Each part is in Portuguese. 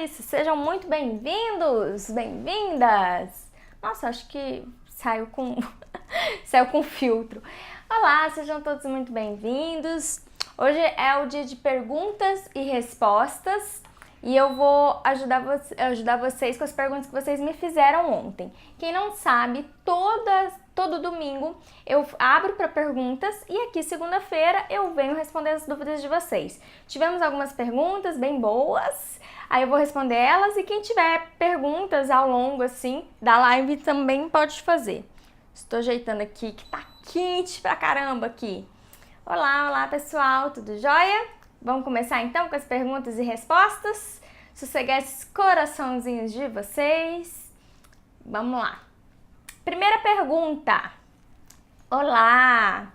isso, sejam muito bem-vindos, bem-vindas. Nossa, acho que saiu com saiu com filtro. Olá, sejam todos muito bem-vindos. Hoje é o dia de perguntas e respostas e eu vou ajudar vocês com as perguntas que vocês me fizeram ontem. Quem não sabe, todo domingo eu abro para perguntas e aqui segunda-feira eu venho responder as dúvidas de vocês. Tivemos algumas perguntas bem boas, aí eu vou responder elas e quem tiver perguntas ao longo assim da live também pode fazer. Estou ajeitando aqui que tá quente pra caramba aqui. Olá pessoal, tudo jóia? Vamos começar então com as perguntas e respostas? Sossegar esses coraçãozinhos de vocês. Vamos lá. Primeira pergunta. Olá!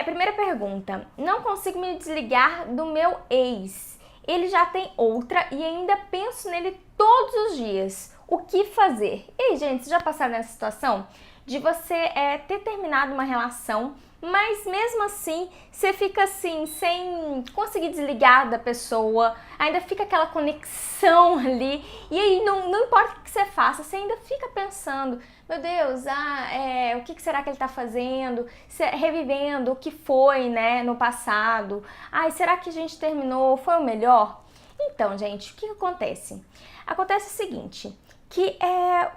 Primeira pergunta. Não consigo me desligar do meu ex. Ele já tem outra e ainda penso nele todos os dias. O que fazer? E aí, gente, vocês já passaram nessa situação de você ter terminado uma relação, mas mesmo assim você fica assim, sem conseguir desligar da pessoa, ainda fica aquela conexão ali, e aí não importa o que você faça, você ainda fica pensando, meu Deus, o que será que ele tá fazendo? Revivendo o que foi, né, no passado. Será que a gente terminou? Foi o melhor? Então, gente, o que acontece? Acontece o seguinte, que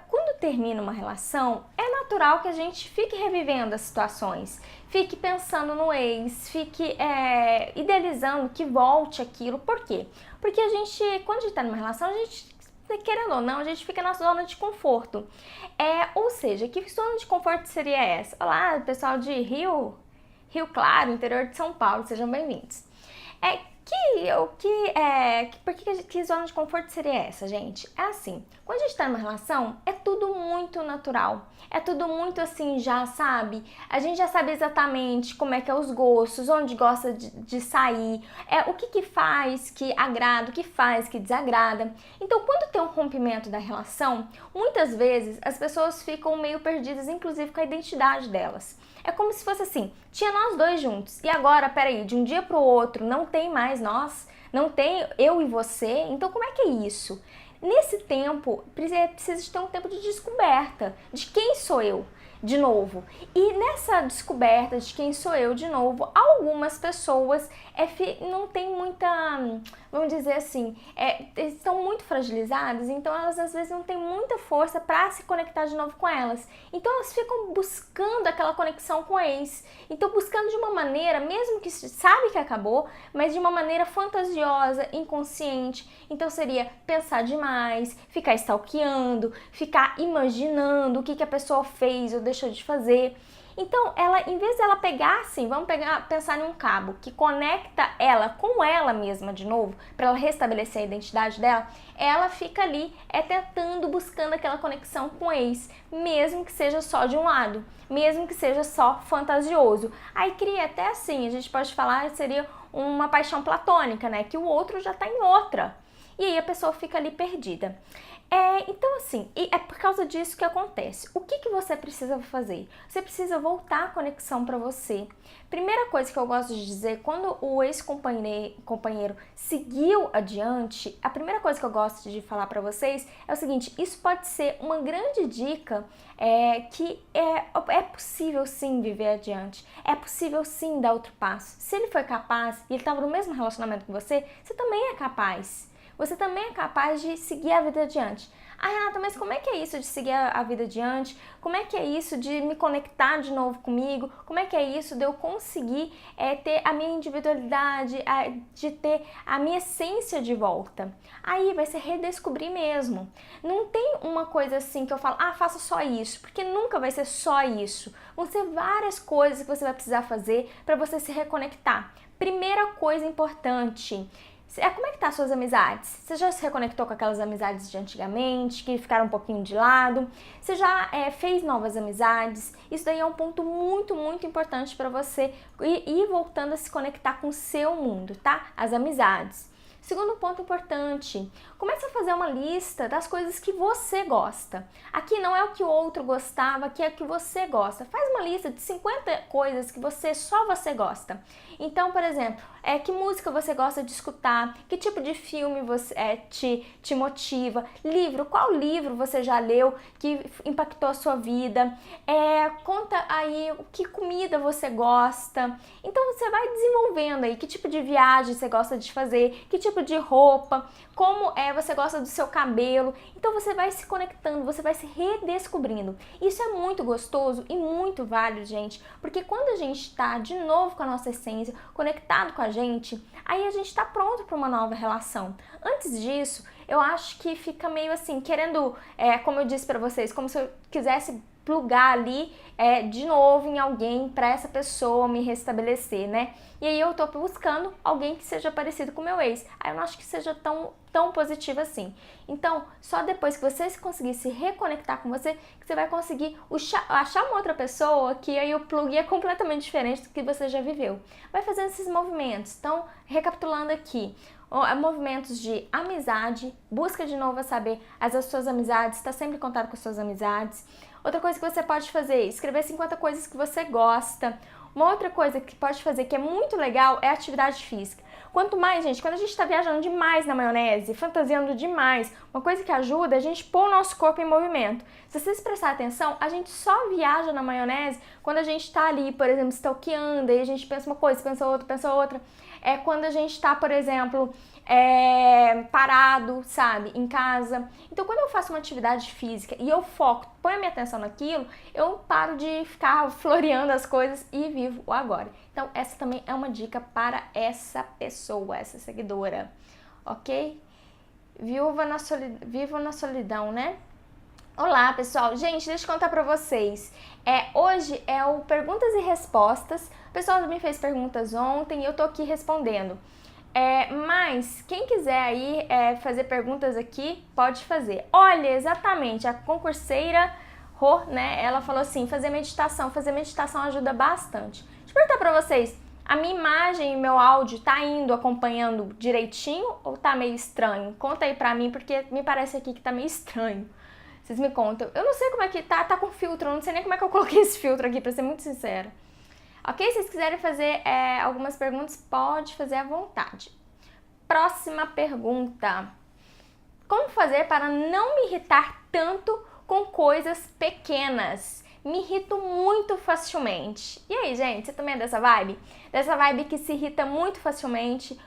quando termina uma relação, é natural que a gente fique revivendo as situações, fique pensando no ex, fique idealizando que volte aquilo. Por quê? Porque a gente, quando a gente tá numa relação, a gente, querendo ou não, a gente fica na zona de conforto. Ou seja, que zona de conforto seria essa? Olá, pessoal de Rio Claro, interior de São Paulo, sejam bem-vindos. Que zona de conforto seria essa, gente? É assim, quando a gente tá numa relação, é tudo muito natural. É tudo muito assim, já sabe? A gente já sabe exatamente como é que é os gostos, onde gosta de sair, o que faz que agrada, o que faz que desagrada. Então, quando tem um rompimento da relação, muitas vezes as pessoas ficam meio perdidas, inclusive com a identidade delas. É como se fosse assim, tinha nós dois juntos, e agora, peraí, de um dia pro outro, não tem mais nós, não tem eu e você, então como é que é isso? Nesse tempo, precisa ter um tempo de descoberta de quem sou eu, de novo. E nessa descoberta de quem sou eu, de novo, algumas pessoas não tem muita, vamos dizer assim, estão muito fragilizadas, então elas às vezes não têm muita força para se conectar de novo com elas. Então elas ficam buscando aquela conexão com o ex. Então buscando de uma maneira, mesmo que sabe que acabou, mas de uma maneira fantasiosa, inconsciente. Então seria pensar demais, ficar stalkeando, ficar imaginando o que a pessoa fez ou deixou de fazer. Então, em vez dela pegar assim, pensar em um cabo que conecta ela com ela mesma de novo, para ela restabelecer a identidade dela, ela fica ali buscando aquela conexão com o ex, mesmo que seja só de um lado, mesmo que seja só fantasioso. Aí cria até assim, a gente pode falar, seria uma paixão platônica, né? Que o outro já tá em outra. E aí a pessoa fica ali perdida. Então assim, é por causa disso que acontece. O que você precisa fazer? Você precisa voltar a conexão para você. Primeira coisa que eu gosto de dizer, quando o ex-companheiro seguiu adiante, a primeira coisa que eu gosto de falar para vocês é o seguinte, isso pode ser uma grande dica que é possível sim viver adiante, é possível sim dar outro passo. Se ele foi capaz e ele estava no mesmo relacionamento que você também é capaz. Você também é capaz de seguir a vida adiante. Renata, mas como é que é isso de seguir a vida adiante? Como é que é isso de me conectar de novo comigo? Como é que é isso de eu conseguir ter a minha individualidade, de ter a minha essência de volta? Aí vai ser redescobrir mesmo. Não tem uma coisa assim que eu falo, faça só isso, porque nunca vai ser só isso. Vão ser várias coisas que você vai precisar fazer para você se reconectar. Primeira coisa importante, como é que tá as suas amizades? Você já se reconectou com aquelas amizades de antigamente, que ficaram um pouquinho de lado? Você já fez novas amizades? Isso daí é um ponto muito, muito importante para você ir voltando a se conectar com o seu mundo, tá? As amizades. Segundo ponto importante, comece a fazer uma lista das coisas que você gosta. Aqui não é o que o outro gostava, aqui é o que você gosta. Faz uma lista de 50 coisas que só você gosta. Então, por exemplo, que música você gosta de escutar, que tipo de filme você, te motiva, livro, qual livro você já leu que impactou a sua vida, conta aí que comida você gosta. Então você vai desenvolvendo aí que tipo de viagem você gosta de fazer, que tipo de roupa, como você gosta do seu cabelo. Então você vai se conectando, você vai se redescobrindo. Isso é muito gostoso e muito válido, gente, porque quando a gente está de novo com a nossa essência, conectado com a gente, aí a gente está pronto para uma nova relação. Antes disso, eu acho que fica meio assim, querendo, como eu disse para vocês, como se eu quisesse plugar ali de novo em alguém para essa pessoa me restabelecer, né? E aí eu tô buscando alguém que seja parecido com o meu ex. Aí eu não acho que seja tão positivo assim. Então, só depois que você conseguir se reconectar com você, que você vai conseguir achar uma outra pessoa que aí o plug é completamente diferente do que você já viveu. Vai fazendo esses movimentos. Então, recapitulando aqui, movimentos de amizade, busca de novo saber as suas amizades, está sempre em contato com as suas amizades. Outra coisa que você pode fazer, escrever 50 coisas que você gosta. Uma outra coisa que pode fazer que é muito legal é a atividade física. Quanto mais, gente, quando a gente está viajando demais na maionese, fantasiando demais, uma coisa que ajuda é a gente pôr o nosso corpo em movimento. Se vocês prestarem atenção, a gente só viaja na maionese quando a gente está ali, por exemplo, stalkeando, aí a gente pensa uma coisa, pensa outra. É quando a gente está, por exemplo, parado, sabe, em casa. Então, quando eu faço uma atividade física e eu foco, ponho a minha atenção naquilo, eu paro de ficar floreando as coisas e vivo o agora. Então, essa também é uma dica para essa pessoa, essa seguidora, ok? Viva na solidão, né? Olá, pessoal. Gente, deixa eu contar pra vocês. Hoje é o Perguntas e Respostas. O pessoal me fez perguntas ontem e eu tô aqui respondendo. Mas quem quiser aí fazer perguntas aqui, pode fazer. Olha, exatamente, a concurseira Rô, né, ela falou assim, fazer meditação ajuda bastante. Deixa eu perguntar pra vocês, a minha imagem e meu áudio tá indo acompanhando direitinho ou tá meio estranho? Conta aí pra mim, porque me parece aqui que tá meio estranho. Vocês me contam. Eu não sei como é que tá com filtro, eu não sei nem como é que eu coloquei esse filtro aqui, pra ser muito sincera. Ok? Se vocês quiserem fazer algumas perguntas, pode fazer à vontade. Próxima pergunta. Como fazer para não me irritar tanto com coisas pequenas? Me irrito muito facilmente. E aí, gente, você também é dessa vibe? Dessa vibe que se irrita muito facilmente.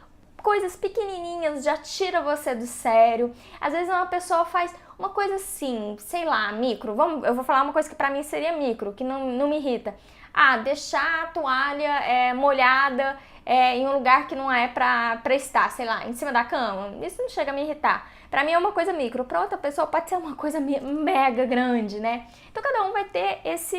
Coisas pequenininhas já tira você do sério. Às vezes uma pessoa faz uma coisa assim, sei lá, micro. Eu vou falar uma coisa que pra mim seria micro, que não me irrita. Deixar a toalha molhada em um lugar que não é pra estar, sei lá, em cima da cama. Isso não chega a me irritar. Pra mim é uma coisa micro, pra outra pessoa pode ser uma coisa mega grande, né? Então cada um vai ter essa...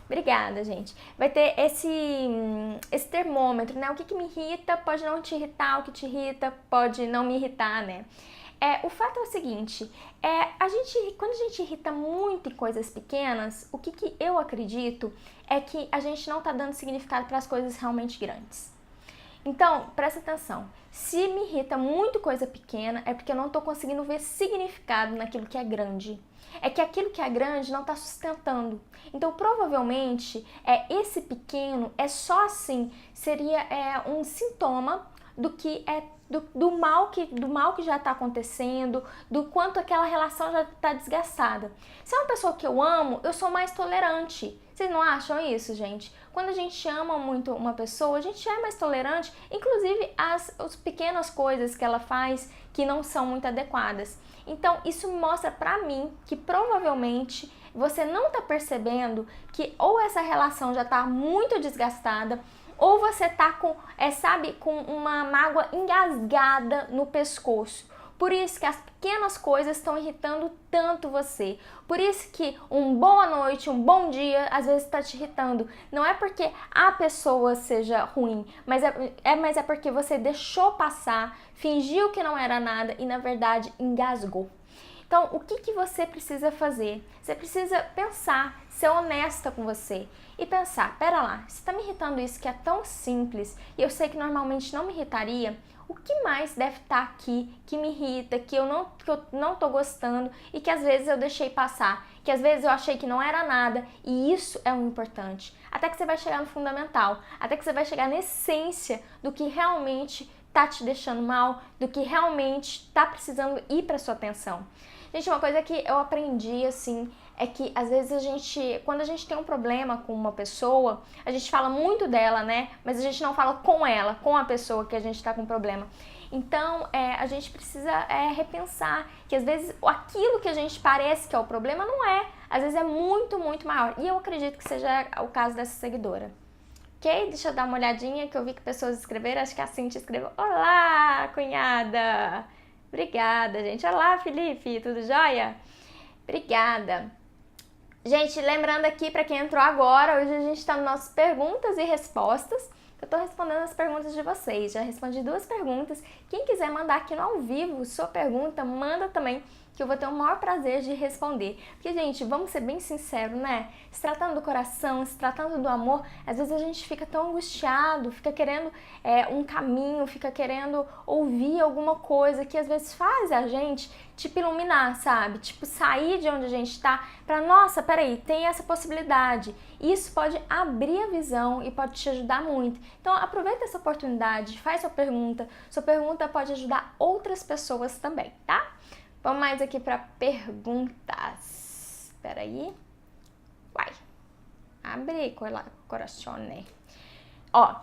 Obrigada, gente. Vai ter esse termômetro, né? O que me irrita pode não te irritar, o que te irrita pode não me irritar, né? O fato é o seguinte, quando a gente irrita muito em coisas pequenas, o que eu acredito é que a gente não tá dando significado para as coisas realmente grandes. Então, presta atenção, se me irrita muito coisa pequena, é porque eu não tô conseguindo ver significado naquilo que é grande. É que aquilo que é grande não está sustentando. Então, provavelmente, esse pequeno só assim, seria um sintoma do que do mal que já está acontecendo, do quanto aquela relação já está desgastada. Se é uma pessoa que eu amo, eu sou mais tolerante. Vocês não acham isso, gente? Quando a gente ama muito uma pessoa, a gente é mais tolerante, inclusive as pequenas coisas que ela faz que não são muito adequadas. Então, isso mostra pra mim que provavelmente você não tá percebendo que ou essa relação já tá muito desgastada, ou você tá com uma mágoa engasgada no pescoço. Por isso que as pequenas coisas estão irritando tanto você. Por isso que um boa noite, um bom dia, às vezes está te irritando. Não é porque a pessoa seja ruim, mas é porque você deixou passar, fingiu que não era nada e na verdade engasgou. Então, o que você precisa fazer? Você precisa pensar, ser honesta com você e pensar, pera lá, se tá me irritando isso que é tão simples e eu sei que normalmente não me irritaria, o que mais deve estar aqui que me irrita, que eu não tô gostando e que às vezes eu deixei passar, que às vezes eu achei que não era nada, e isso é o importante. Até que você vai chegar no fundamental, até que você vai chegar na essência do que realmente tá te deixando mal, do que realmente tá precisando ir para sua atenção. Gente, uma coisa que eu aprendi, assim, é que às vezes quando a gente tem um problema com uma pessoa, a gente fala muito dela, né? Mas a gente não fala com ela, com a pessoa que a gente tá com problema. Então, a gente precisa repensar que às vezes aquilo que a gente parece que é o problema não é. Às vezes é muito, muito maior. E eu acredito que seja o caso dessa seguidora. Ok? Deixa eu dar uma olhadinha que eu vi que pessoas escreveram. Acho que a Cintia escreveu: Olá, cunhada! Obrigada, gente. Olá, Felipe, tudo jóia? Obrigada. Gente, lembrando aqui para quem entrou agora, hoje a gente está nas nossas perguntas e respostas. Eu tô respondendo as perguntas de vocês. Já respondi 2 perguntas. Quem quiser mandar aqui no ao vivo sua pergunta, manda também, que eu vou ter o maior prazer de responder. Porque, gente, vamos ser bem sinceros, né? Se tratando do coração, se tratando do amor, às vezes a gente fica tão angustiado, fica querendo um caminho, fica querendo ouvir alguma coisa que às vezes faz a gente, tipo, iluminar, sabe? Tipo, sair de onde a gente tá pra, nossa, peraí, tem essa possibilidade. Isso pode abrir a visão e pode te ajudar muito. Então, aproveita essa oportunidade, faz sua pergunta. Sua pergunta pode ajudar outras pessoas também, tá? Vamos mais aqui para perguntas. Espera aí. Vai. Abre corazione. Ó,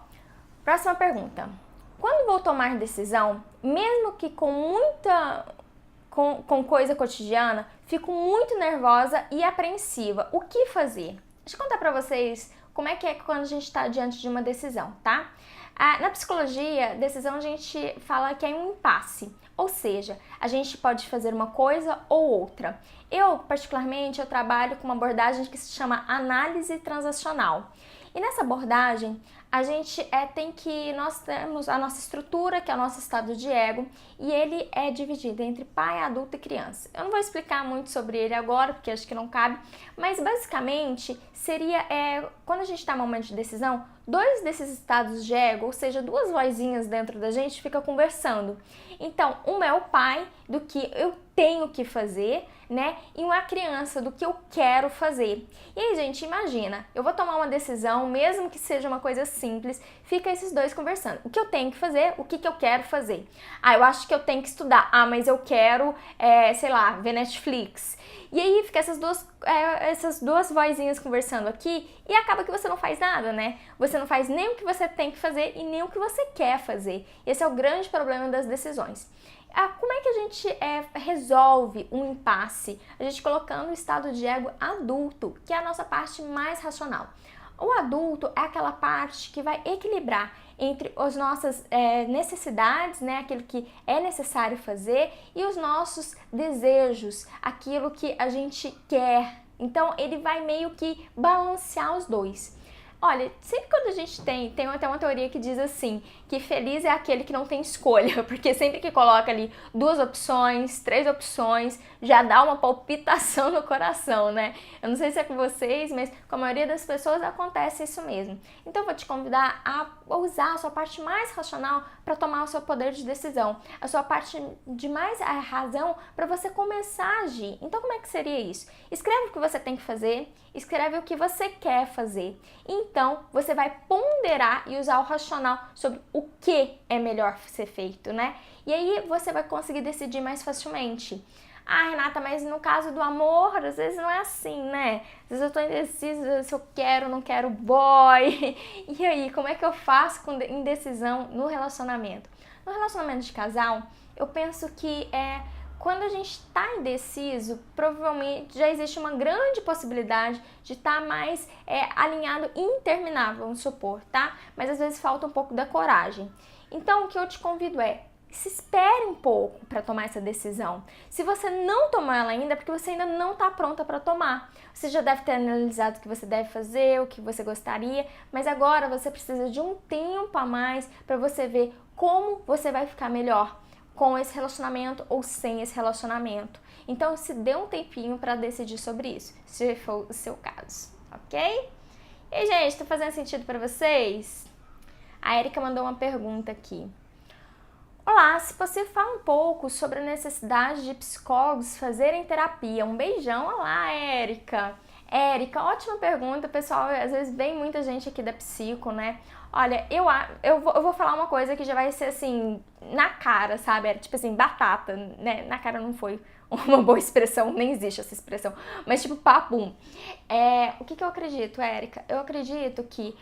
próxima pergunta. Quando vou tomar decisão, mesmo que com coisa cotidiana, fico muito nervosa e apreensiva. O que fazer? Deixa eu contar para vocês como é que é quando a gente está diante de uma decisão, tá? Na psicologia, decisão a gente fala que é um impasse. Ou seja, a gente pode fazer uma coisa ou outra. Eu, particularmente, eu trabalho com uma abordagem que se chama análise transacional. E nessa abordagem, a gente nós temos a nossa estrutura, que é o nosso estado de ego, e ele é dividido entre pai, adulto e criança. Eu não vou explicar muito sobre ele agora, porque acho que não cabe, mas basicamente seria, quando a gente está em um momento de decisão, 2 desses estados de ego, ou seja, 2 vozinhas dentro da gente, fica conversando. Então, uma é o pai, do que eu tenho que fazer, né? E uma criança, do que eu quero fazer. E aí, gente, imagina, eu vou tomar uma decisão, mesmo que seja uma coisa simples, fica esses 2 conversando. O que eu tenho que fazer, o que eu quero fazer. Eu acho que eu tenho que estudar. Mas eu quero, sei lá, ver Netflix. E aí fica essas duas vozinhas conversando aqui e acaba que você não faz nada, né? Você não faz nem o que você tem que fazer e nem o que você quer fazer. Esse é o grande problema das decisões. Como é que a gente resolve um impasse? A gente colocando o estado de ego adulto, que é a nossa parte mais racional. O adulto é aquela parte que vai equilibrar entre as nossas necessidades, né, aquilo que é necessário fazer, e os nossos desejos, aquilo que a gente quer. Então, ele vai meio que balancear os 2. Olha, sempre quando a gente tem até uma teoria que diz assim, que feliz é aquele que não tem escolha, porque sempre que coloca ali 2 opções, 3 opções, já dá uma palpitação no coração, né? Eu não sei se é com vocês, mas com a maioria das pessoas acontece isso mesmo. Então eu vou te convidar a usar a sua parte mais racional para tomar o seu poder de decisão, a sua parte de mais razão para você começar a agir. Então como é que seria isso? Escreve o que você tem que fazer, escreve o que você quer fazer. Então, você vai ponderar e usar o racional sobre o que é melhor ser feito, né? E aí você vai conseguir decidir mais facilmente. Renata, mas no caso do amor, às vezes não é assim, né? Às vezes eu tô indecisa se eu quero ou não quero boy. E aí, como é que eu faço com indecisão no relacionamento? No relacionamento de casal, eu penso que quando a gente está indeciso, provavelmente já existe uma grande possibilidade de estar mais alinhado e interminável, vamos supor, tá? Mas às vezes falta um pouco da coragem. Então, o que eu te convido se espere um pouco para tomar essa decisão. Se você não tomou ela ainda, é porque você ainda não está pronta para tomar. Você já deve ter analisado o que você deve fazer, o que você gostaria, mas agora você precisa de um tempo a mais para você ver como você vai ficar melhor com esse relacionamento ou sem esse relacionamento. Então, se dê um tempinho para decidir sobre isso, se for o seu caso, ok? E, gente, tá fazendo sentido pra vocês? A Erika mandou uma pergunta aqui. Olá, se você fala um pouco sobre a necessidade de psicólogos fazerem terapia. Um beijão. Olá, Erika. Érica, ótima pergunta, pessoal. Às vezes vem muita gente aqui da psico, né? Olha, eu vou falar uma coisa que já vai ser assim, na cara, sabe? Era tipo assim, batata, né? Na cara não foi uma boa expressão, nem existe essa expressão, mas tipo, papum. O que eu acredito, Érica? Eu acredito que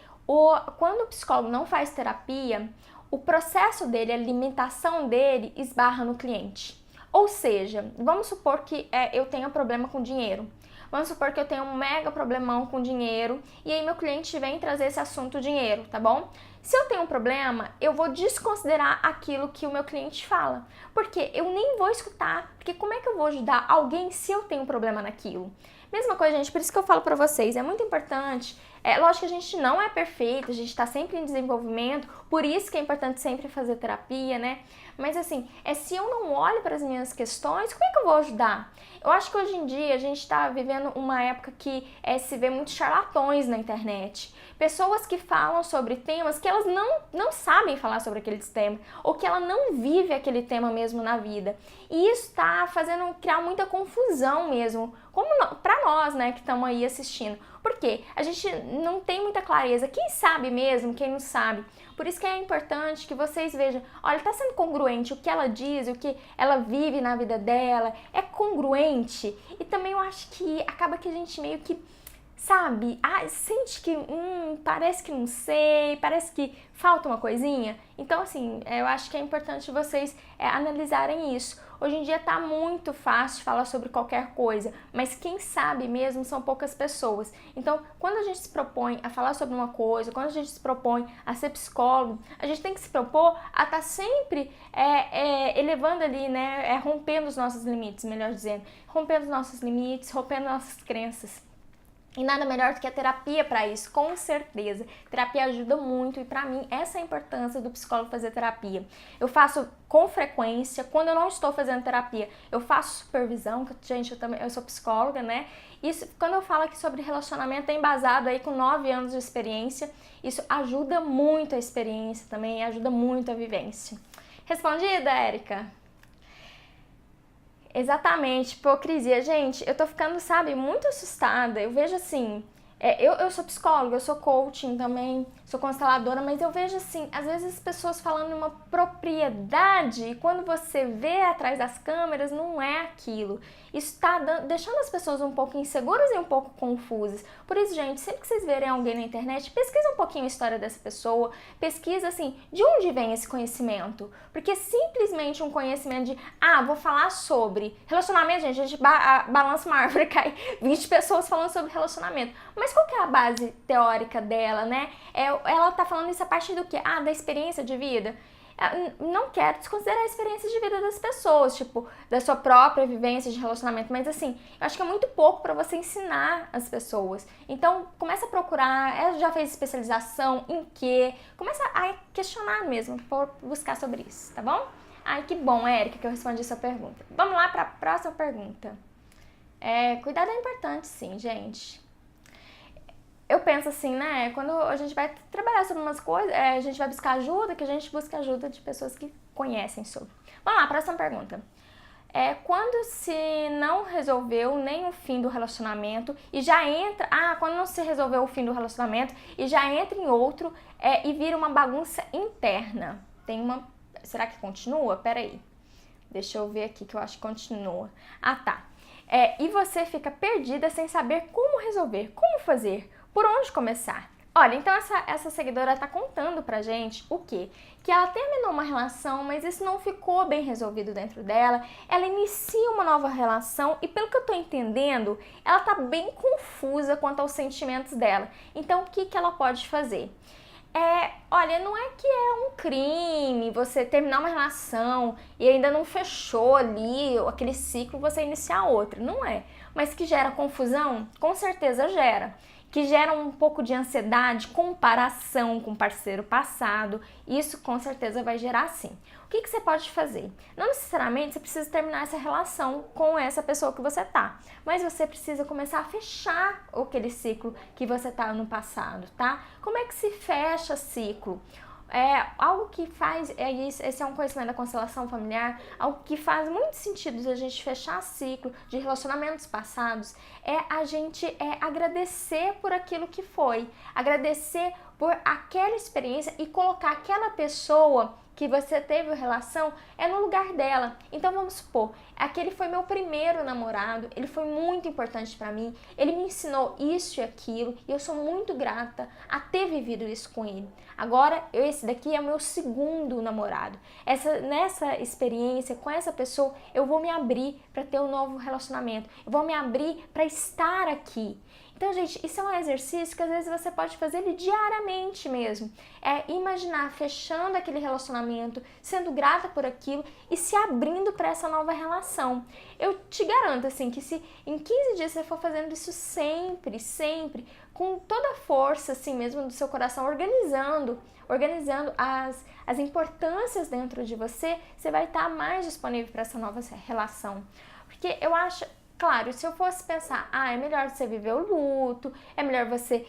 quando o psicólogo não faz terapia, o processo dele, a alimentação dele esbarra no cliente. Ou seja, vamos supor que eu tenha problema com dinheiro. Vamos supor que eu tenho um mega problemão com dinheiro e aí meu cliente vem trazer esse assunto dinheiro, tá bom? Se eu tenho um problema, eu vou desconsiderar aquilo que o meu cliente fala, porque eu nem vou escutar, porque como é que eu vou ajudar alguém se eu tenho um problema naquilo? Mesma coisa, gente, por isso que eu falo pra vocês, é muito importante. Lógico que a gente não é perfeito, a gente tá sempre em desenvolvimento, por isso que é importante sempre fazer terapia, né? Mas assim, se eu não olho para as minhas questões, como é que eu vou ajudar? Eu acho que hoje em dia a gente tá vivendo uma época que se vê muitos charlatões na internet. Pessoas que falam sobre temas que elas não sabem falar sobre aqueles temas, ou que ela não vive aquele tema mesmo na vida. E isso tá fazendo criar muita confusão mesmo, como pra nós, né, que estamos aí assistindo. Por quê? A gente não tem muita clareza. Quem sabe mesmo, quem não sabe. Por isso que é importante que vocês vejam, olha, tá sendo congruente o que ela diz, o que ela vive na vida dela, é congruente. E também eu acho que acaba que a gente meio que, sabe, sente que, parece que não sei, parece que falta uma coisinha. Então, assim, eu acho que é importante vocês analisarem isso. Hoje em dia tá muito fácil falar sobre qualquer coisa, mas quem sabe mesmo são poucas pessoas. Então, quando a gente se propõe a falar sobre uma coisa, quando a gente se propõe a ser psicólogo, a gente tem que se propor a estar sempre elevando ali, né, rompendo os nossos limites, melhor dizendo, rompendo os nossos limites, rompendo nossas crenças. E nada melhor do que a terapia para isso, com certeza. Terapia ajuda muito e para mim essa é a importância do psicólogo fazer terapia. Eu faço com frequência, quando eu não estou fazendo terapia, eu faço supervisão, gente, eu sou psicóloga, né? Isso, quando eu falo aqui sobre relacionamento, é embasado aí com 9 anos de experiência, isso ajuda muito a experiência também, ajuda muito a vivência. Respondida, Érica? Exatamente, hipocrisia. Gente, eu tô ficando, sabe, muito assustada. Eu vejo assim, eu sou psicóloga, eu sou coaching também, sou consteladora, mas eu vejo assim, às vezes as pessoas falando uma propriedade e quando você vê atrás das câmeras, não é aquilo. Isso tá deixando as pessoas um pouco inseguras e um pouco confusas. Por isso, gente, sempre que vocês verem alguém na internet, pesquisa um pouquinho a história dessa pessoa, pesquisa assim, de onde vem esse conhecimento? Porque simplesmente um conhecimento de, vou falar sobre relacionamento, gente, a gente balança uma árvore, cai 20 pessoas falando sobre relacionamento. Mas qual que é a base teórica dela, né? Ela tá falando isso a partir do quê? Da experiência de vida. Não quero desconsiderar a experiência de vida das pessoas, tipo, da sua própria vivência de relacionamento, mas assim, eu acho que é muito pouco para você ensinar as pessoas. Então, começa a procurar, ela já fez especialização em quê? Começa a questionar mesmo, buscar sobre isso, tá bom? Ai, que bom, Érica, que eu respondi sua pergunta. Vamos lá para a próxima pergunta. Cuidado é importante, sim, gente. Eu penso assim, né, quando a gente vai trabalhar sobre umas coisas, a gente vai buscar ajuda, que a gente busca ajuda de pessoas que conhecem sobre. Vamos lá, próxima pergunta. Quando se não resolveu nem o fim do relacionamento e já entra... quando não se resolveu o fim do relacionamento e já entra em outro e vira uma bagunça interna. Será que continua? Peraí. Deixa eu ver aqui que eu acho que continua. Tá. E você fica perdida sem saber como resolver, como fazer. Por onde começar? Olha, então essa seguidora tá contando pra gente o quê? Que ela terminou uma relação, mas isso não ficou bem resolvido dentro dela. Ela inicia uma nova relação e pelo que eu tô entendendo, ela tá bem confusa quanto aos sentimentos dela. Então, o que ela pode fazer? Olha, não é que é um crime você terminar uma relação e ainda não fechou ali aquele ciclo, você iniciar outra. Não é. Mas que gera confusão? Com certeza gera. que geram um pouco de ansiedade, comparação com o parceiro passado, isso com certeza vai gerar sim. O que você pode fazer? Não necessariamente você precisa terminar essa relação com essa pessoa que você tá, mas você precisa começar a fechar aquele ciclo que você tá no passado, tá? Como é que se fecha ciclo? Algo que faz, esse é um conhecimento da constelação familiar, algo que faz muito sentido de a gente fechar ciclo de relacionamentos passados, é a gente agradecer por aquilo que foi, agradecer por aquela experiência e colocar aquela pessoa que você teve relação no lugar dela. Então vamos supor, aquele foi meu primeiro namorado, ele foi muito importante pra mim, ele me ensinou isso e aquilo, e eu sou muito grata a ter vivido isso com ele. Agora, esse daqui é o meu segundo namorado. Nessa experiência com essa pessoa, eu vou me abrir para ter um novo relacionamento, eu vou me abrir para estar aqui. Então, gente, isso é um exercício que às vezes você pode fazer ele diariamente mesmo. Imaginar fechando aquele relacionamento, sendo grata por aquilo e se abrindo para essa nova relação. Eu te garanto, assim, que se em 15 dias você for fazendo isso sempre, sempre, com toda a força, assim mesmo, do seu coração, organizando as importâncias dentro de você, você vai estar mais disponível para essa nova relação. Porque eu acho... Claro, se eu fosse pensar, é melhor você viver o luto, é melhor você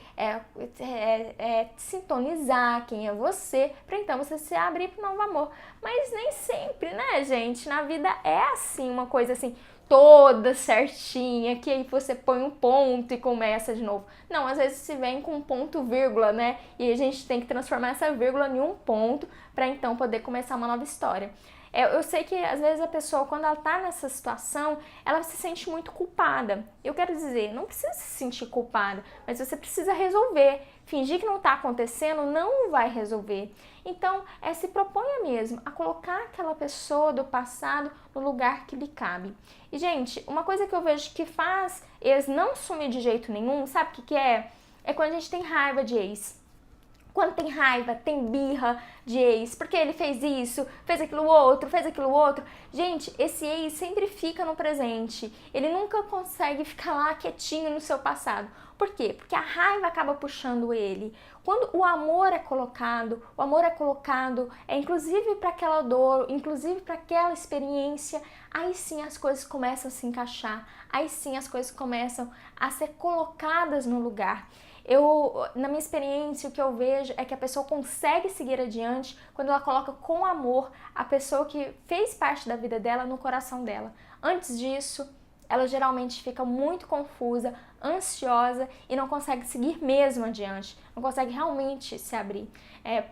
sintonizar quem é você, para então você se abrir para um novo amor. Mas nem sempre, né, gente? Na vida é assim, uma coisa assim, toda certinha, que aí você põe um ponto e começa de novo. Não, às vezes se vem com um ponto vírgula, né? E a gente tem que transformar essa vírgula em um ponto para então poder começar uma nova história. Eu sei que às vezes a pessoa, quando ela tá nessa situação, ela se sente muito culpada. Eu quero dizer, não precisa se sentir culpada, mas você precisa resolver. Fingir que não tá acontecendo não vai resolver. Então, se proponha mesmo a colocar aquela pessoa do passado no lugar que lhe cabe. E, gente, uma coisa que eu vejo que faz ex não sumir de jeito nenhum, sabe o que é? É quando a gente tem raiva de ex. Quando tem raiva, tem birra de ex, porque ele fez isso, fez aquilo outro. Gente, esse ex sempre fica no presente. Ele nunca consegue ficar lá quietinho no seu passado. Por quê? Porque a raiva acaba puxando ele. Quando o amor é colocado inclusive para aquela dor, inclusive para aquela experiência, aí sim as coisas começam a se encaixar, aí sim as coisas começam a ser colocadas no lugar. Na minha experiência, o que eu vejo é que a pessoa consegue seguir adiante quando ela coloca com amor a pessoa que fez parte da vida dela no coração dela. Antes disso, ela geralmente fica muito confusa, ansiosa e não consegue seguir mesmo adiante, não consegue realmente se abrir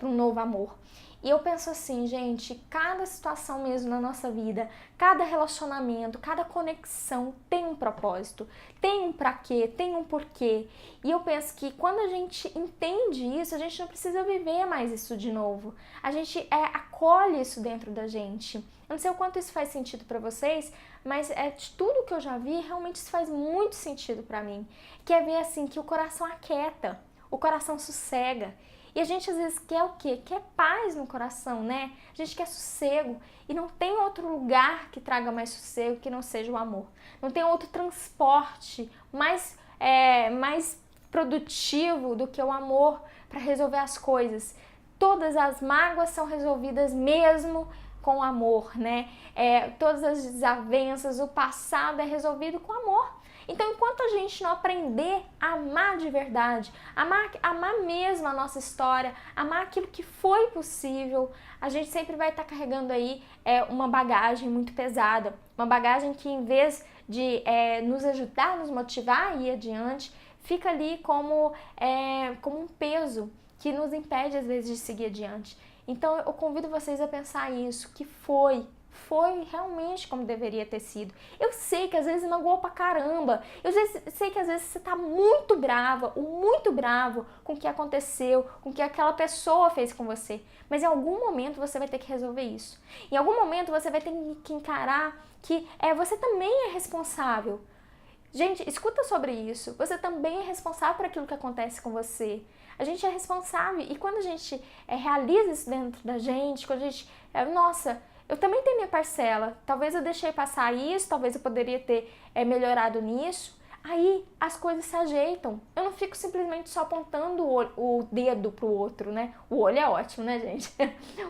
para um novo amor. E eu penso assim, gente, cada situação mesmo na nossa vida, cada relacionamento, cada conexão tem um propósito, tem um pra quê, tem um porquê. E eu penso que quando a gente entende isso, a gente não precisa viver mais isso de novo. A gente acolhe isso dentro da gente. Eu não sei o quanto isso faz sentido pra vocês, mas de tudo que eu já vi, realmente isso faz muito sentido pra mim. Que é ver assim, que o coração aquieta, o coração sossega. E a gente às vezes quer o quê? Quer paz no coração, né? A gente quer sossego. E não tem outro lugar que traga mais sossego que não seja o amor. Não tem outro transporte mais produtivo do que o amor para resolver as coisas. Todas as mágoas são resolvidas mesmo com amor, né? Todas as desavenças, o passado é resolvido com amor. Então, enquanto a gente não aprender a amar de verdade, amar mesmo a nossa história, amar aquilo que foi possível, a gente sempre vai estar carregando aí uma bagagem muito pesada. Uma bagagem que, em vez de nos ajudar, nos motivar a ir adiante, fica ali como um peso que nos impede, às vezes, de seguir adiante. Então, eu convido vocês a pensar isso, que foi realmente como deveria ter sido. Eu sei que às vezes magoou pra caramba, eu sei que às vezes você tá muito brava ou muito bravo com o que aconteceu, com o que aquela pessoa fez com você, mas em algum momento você vai ter que resolver isso. Em algum momento você vai ter que encarar que você também é responsável. Gente, escuta sobre isso. Você também é responsável por aquilo que acontece com você. A gente é responsável e quando a gente realiza isso dentro da gente, quando a gente... nossa, eu também tenho minha parcela. Talvez eu deixei passar isso, talvez eu poderia ter melhorado nisso. aí as coisas se ajeitam. Eu não fico simplesmente só apontando o dedo pro outro, né? O olho é ótimo, né, gente?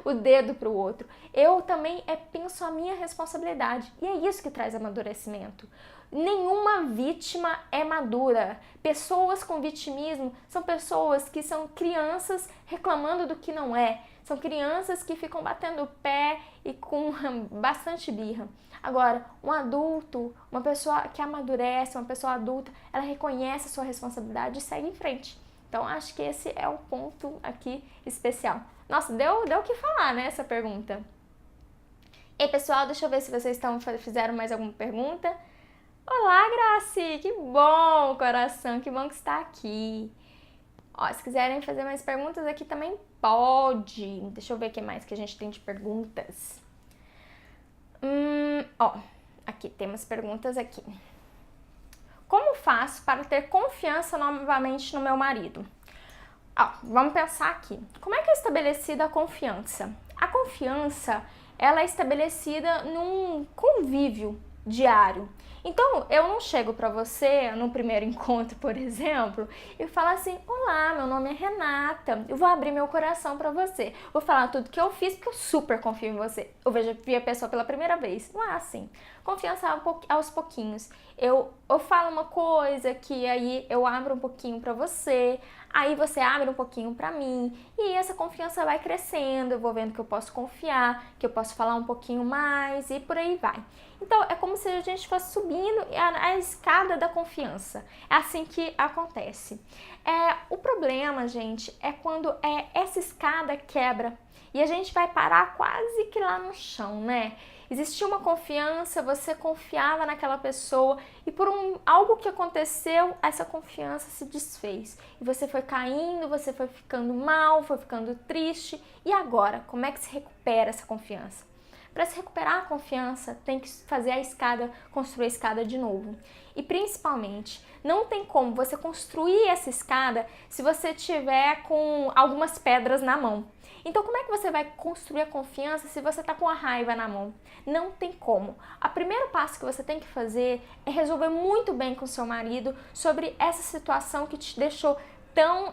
O dedo pro outro. Eu também penso a minha responsabilidade. E é isso que traz amadurecimento. Nenhuma vítima é madura. Pessoas com vitimismo são pessoas que são crianças reclamando do que não é. São crianças que ficam batendo o pé e com bastante birra. Agora, um adulto, uma pessoa que amadurece, uma pessoa adulta, ela reconhece a sua responsabilidade e segue em frente. Então, acho que esse é o ponto aqui especial. Nossa, deu o que falar, né, essa pergunta. E pessoal, deixa eu ver se vocês fizeram mais alguma pergunta. Olá, Graci! Que bom, coração! Que bom que está aqui. Ó, se quiserem fazer mais perguntas aqui também pode. Deixa eu ver o que mais que a gente tem de perguntas. Ó, aqui temos perguntas aqui. Como faço para ter confiança novamente no meu marido? Ó, vamos pensar aqui. Como é que é estabelecida a confiança? A confiança, ela é estabelecida num convívio diário. Então, eu não chego pra você no primeiro encontro, por exemplo, e falo assim: olá, meu nome é Renata, eu vou abrir meu coração pra você. Vou falar tudo que eu fiz porque eu super confio em você. Eu vi a pessoa pela primeira vez. Não é assim. Confiança aos pouquinhos. Eu falo uma coisa que aí eu abro um pouquinho pra você, aí você abre um pouquinho pra mim, e essa confiança vai crescendo, eu vou vendo que eu posso confiar, que eu posso falar um pouquinho mais e por aí vai. Então, é como se a gente fosse subindo a escada da confiança. É assim que acontece. O problema, gente, é quando essa escada quebra e a gente vai parar quase que lá no chão, né? Existia uma confiança, você confiava naquela pessoa e por algo que aconteceu, essa confiança se desfez. E você foi caindo, você foi ficando mal, foi ficando triste. E agora, como é que se recupera essa confiança? Para se recuperar a confiança, tem que fazer a escada, construir a escada de novo. E principalmente, não tem como você construir essa escada se você tiver com algumas pedras na mão. Então, como é que você vai construir a confiança se você está com a raiva na mão? Não tem como. O primeiro passo que você tem que fazer é resolver muito bem com seu marido sobre essa situação que te deixou tão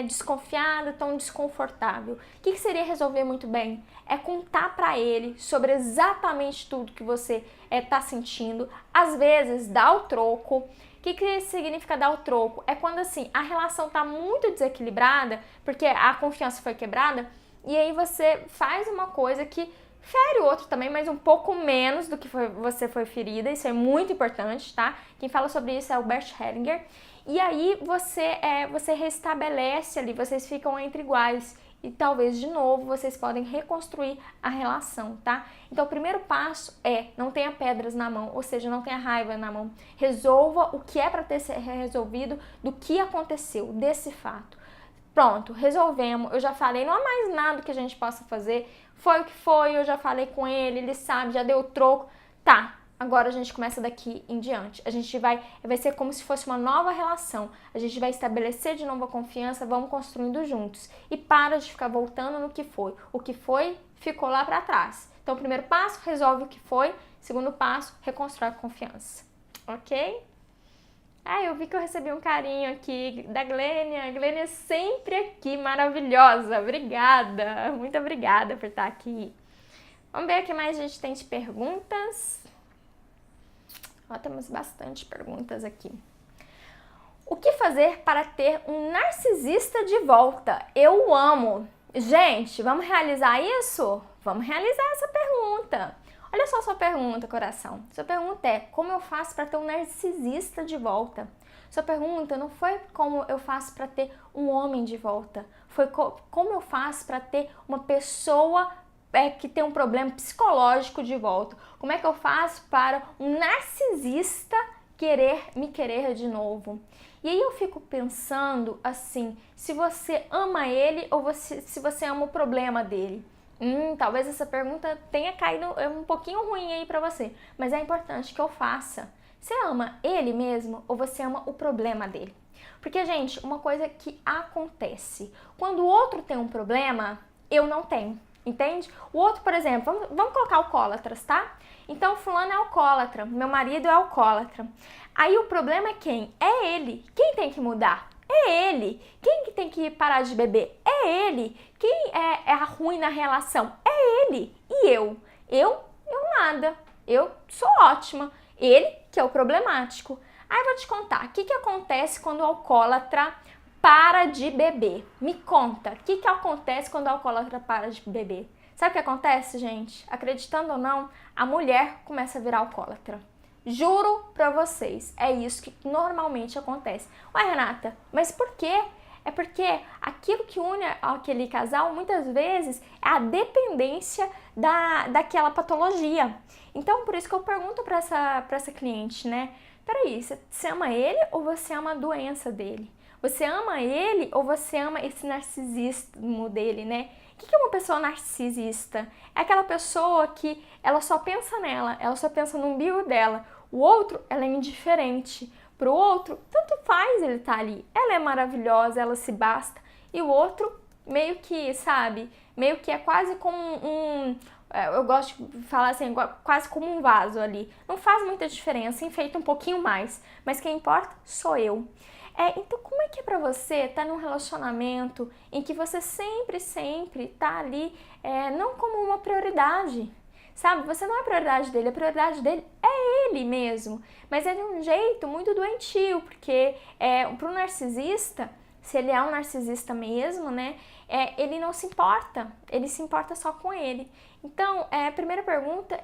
desconfiada, tão desconfortável. O que seria resolver muito bem? É contar para ele sobre exatamente tudo que você está sentindo. Às vezes, dar o troco. O que significa dar o troco? É quando assim, a relação está muito desequilibrada, porque a confiança foi quebrada, e aí você faz uma coisa que fere o outro também, mas um pouco menos do que você foi ferida. Isso é muito importante, tá? Quem fala sobre isso é o Bert Hellinger. E aí você restabelece ali, vocês ficam entre iguais. E talvez, de novo, vocês podem reconstruir a relação, tá? Então, o primeiro passo não tenha pedras na mão, ou seja, não tenha raiva na mão. Resolva o que é para ter resolvido do que aconteceu, desse fato. Pronto, resolvemos, eu já falei, não há mais nada que a gente possa fazer, foi o que foi, eu já falei com ele sabe, já deu o troco, tá, agora a gente começa daqui em diante, a gente vai ser como se fosse uma nova relação, a gente vai estabelecer de novo a confiança, vamos construindo juntos, e para de ficar voltando no que foi, o que foi ficou lá para trás. Então, o primeiro passo, resolve o que foi, segundo passo, reconstrói a confiança, ok? Eu vi que eu recebi um carinho aqui da Glênia. A Glênia é sempre aqui, maravilhosa. Obrigada, muito obrigada por estar aqui. Vamos ver o que mais a gente tem de perguntas. Temos bastante perguntas aqui. O que fazer para ter um narcisista de volta? Eu amo. Gente, vamos realizar isso? Vamos realizar essa pergunta. Olha só a sua pergunta, coração. Sua pergunta é: como eu faço para ter um narcisista de volta? Sua pergunta não foi como eu faço para ter um homem de volta. Foi como eu faço para ter uma pessoa que tem um problema psicológico de volta. Como é que eu faço para um narcisista me querer de novo? E aí eu fico pensando assim, se você ama ele ou se você ama o problema dele. Talvez essa pergunta tenha caído um pouquinho ruim aí pra você, mas é importante que eu faça. Você ama ele mesmo ou você ama o problema dele? Porque, gente, uma coisa que acontece, quando o outro tem um problema, eu não tenho. entende? O outro, por exemplo, vamos colocar alcoólatras, tá? Então, fulano é alcoólatra, meu marido é alcoólatra. Aí o problema é quem? É ele. Quem tem que mudar? É ele. Quem que tem que parar de beber? É ele. Quem é ruim na relação? É ele. E eu? Eu nada. Eu sou ótima. Ele que é o problemático. Aí eu vou te contar, o que acontece quando o alcoólatra para de beber? Me conta, o que acontece quando o alcoólatra para de beber? Sabe o que acontece, gente? Acreditando ou não, a mulher começa a virar alcoólatra. Juro pra vocês, é isso que normalmente acontece. Ué, Renata, mas por quê? É porque aquilo que une aquele casal, muitas vezes, é a dependência daquela patologia. Então, por isso que eu pergunto pra essa cliente, né? Peraí, você ama ele ou você ama a doença dele? Você ama ele ou você ama esse narcisismo dele, né? O que é uma pessoa narcisista? É aquela pessoa que ela só pensa nela, ela só pensa no umbigo dela. O outro, ela é indiferente. Pro outro, tanto faz ele tá ali. Ela é maravilhosa, ela se basta. E o outro, meio que, sabe? Meio que é quase como eu gosto de falar assim, quase como um vaso ali. Não faz muita diferença, enfeita um pouquinho mais. Mas quem importa sou eu. Então, como é que é pra você estar num relacionamento em que você sempre tá ali, não como uma prioridade, sabe? Você não é a prioridade dele, a prioridade dele é ele mesmo. Mas é de um jeito muito doentio, porque pro narcisista, se ele é um narcisista mesmo, né? Ele não se importa, ele se importa só com ele. Então, a primeira pergunta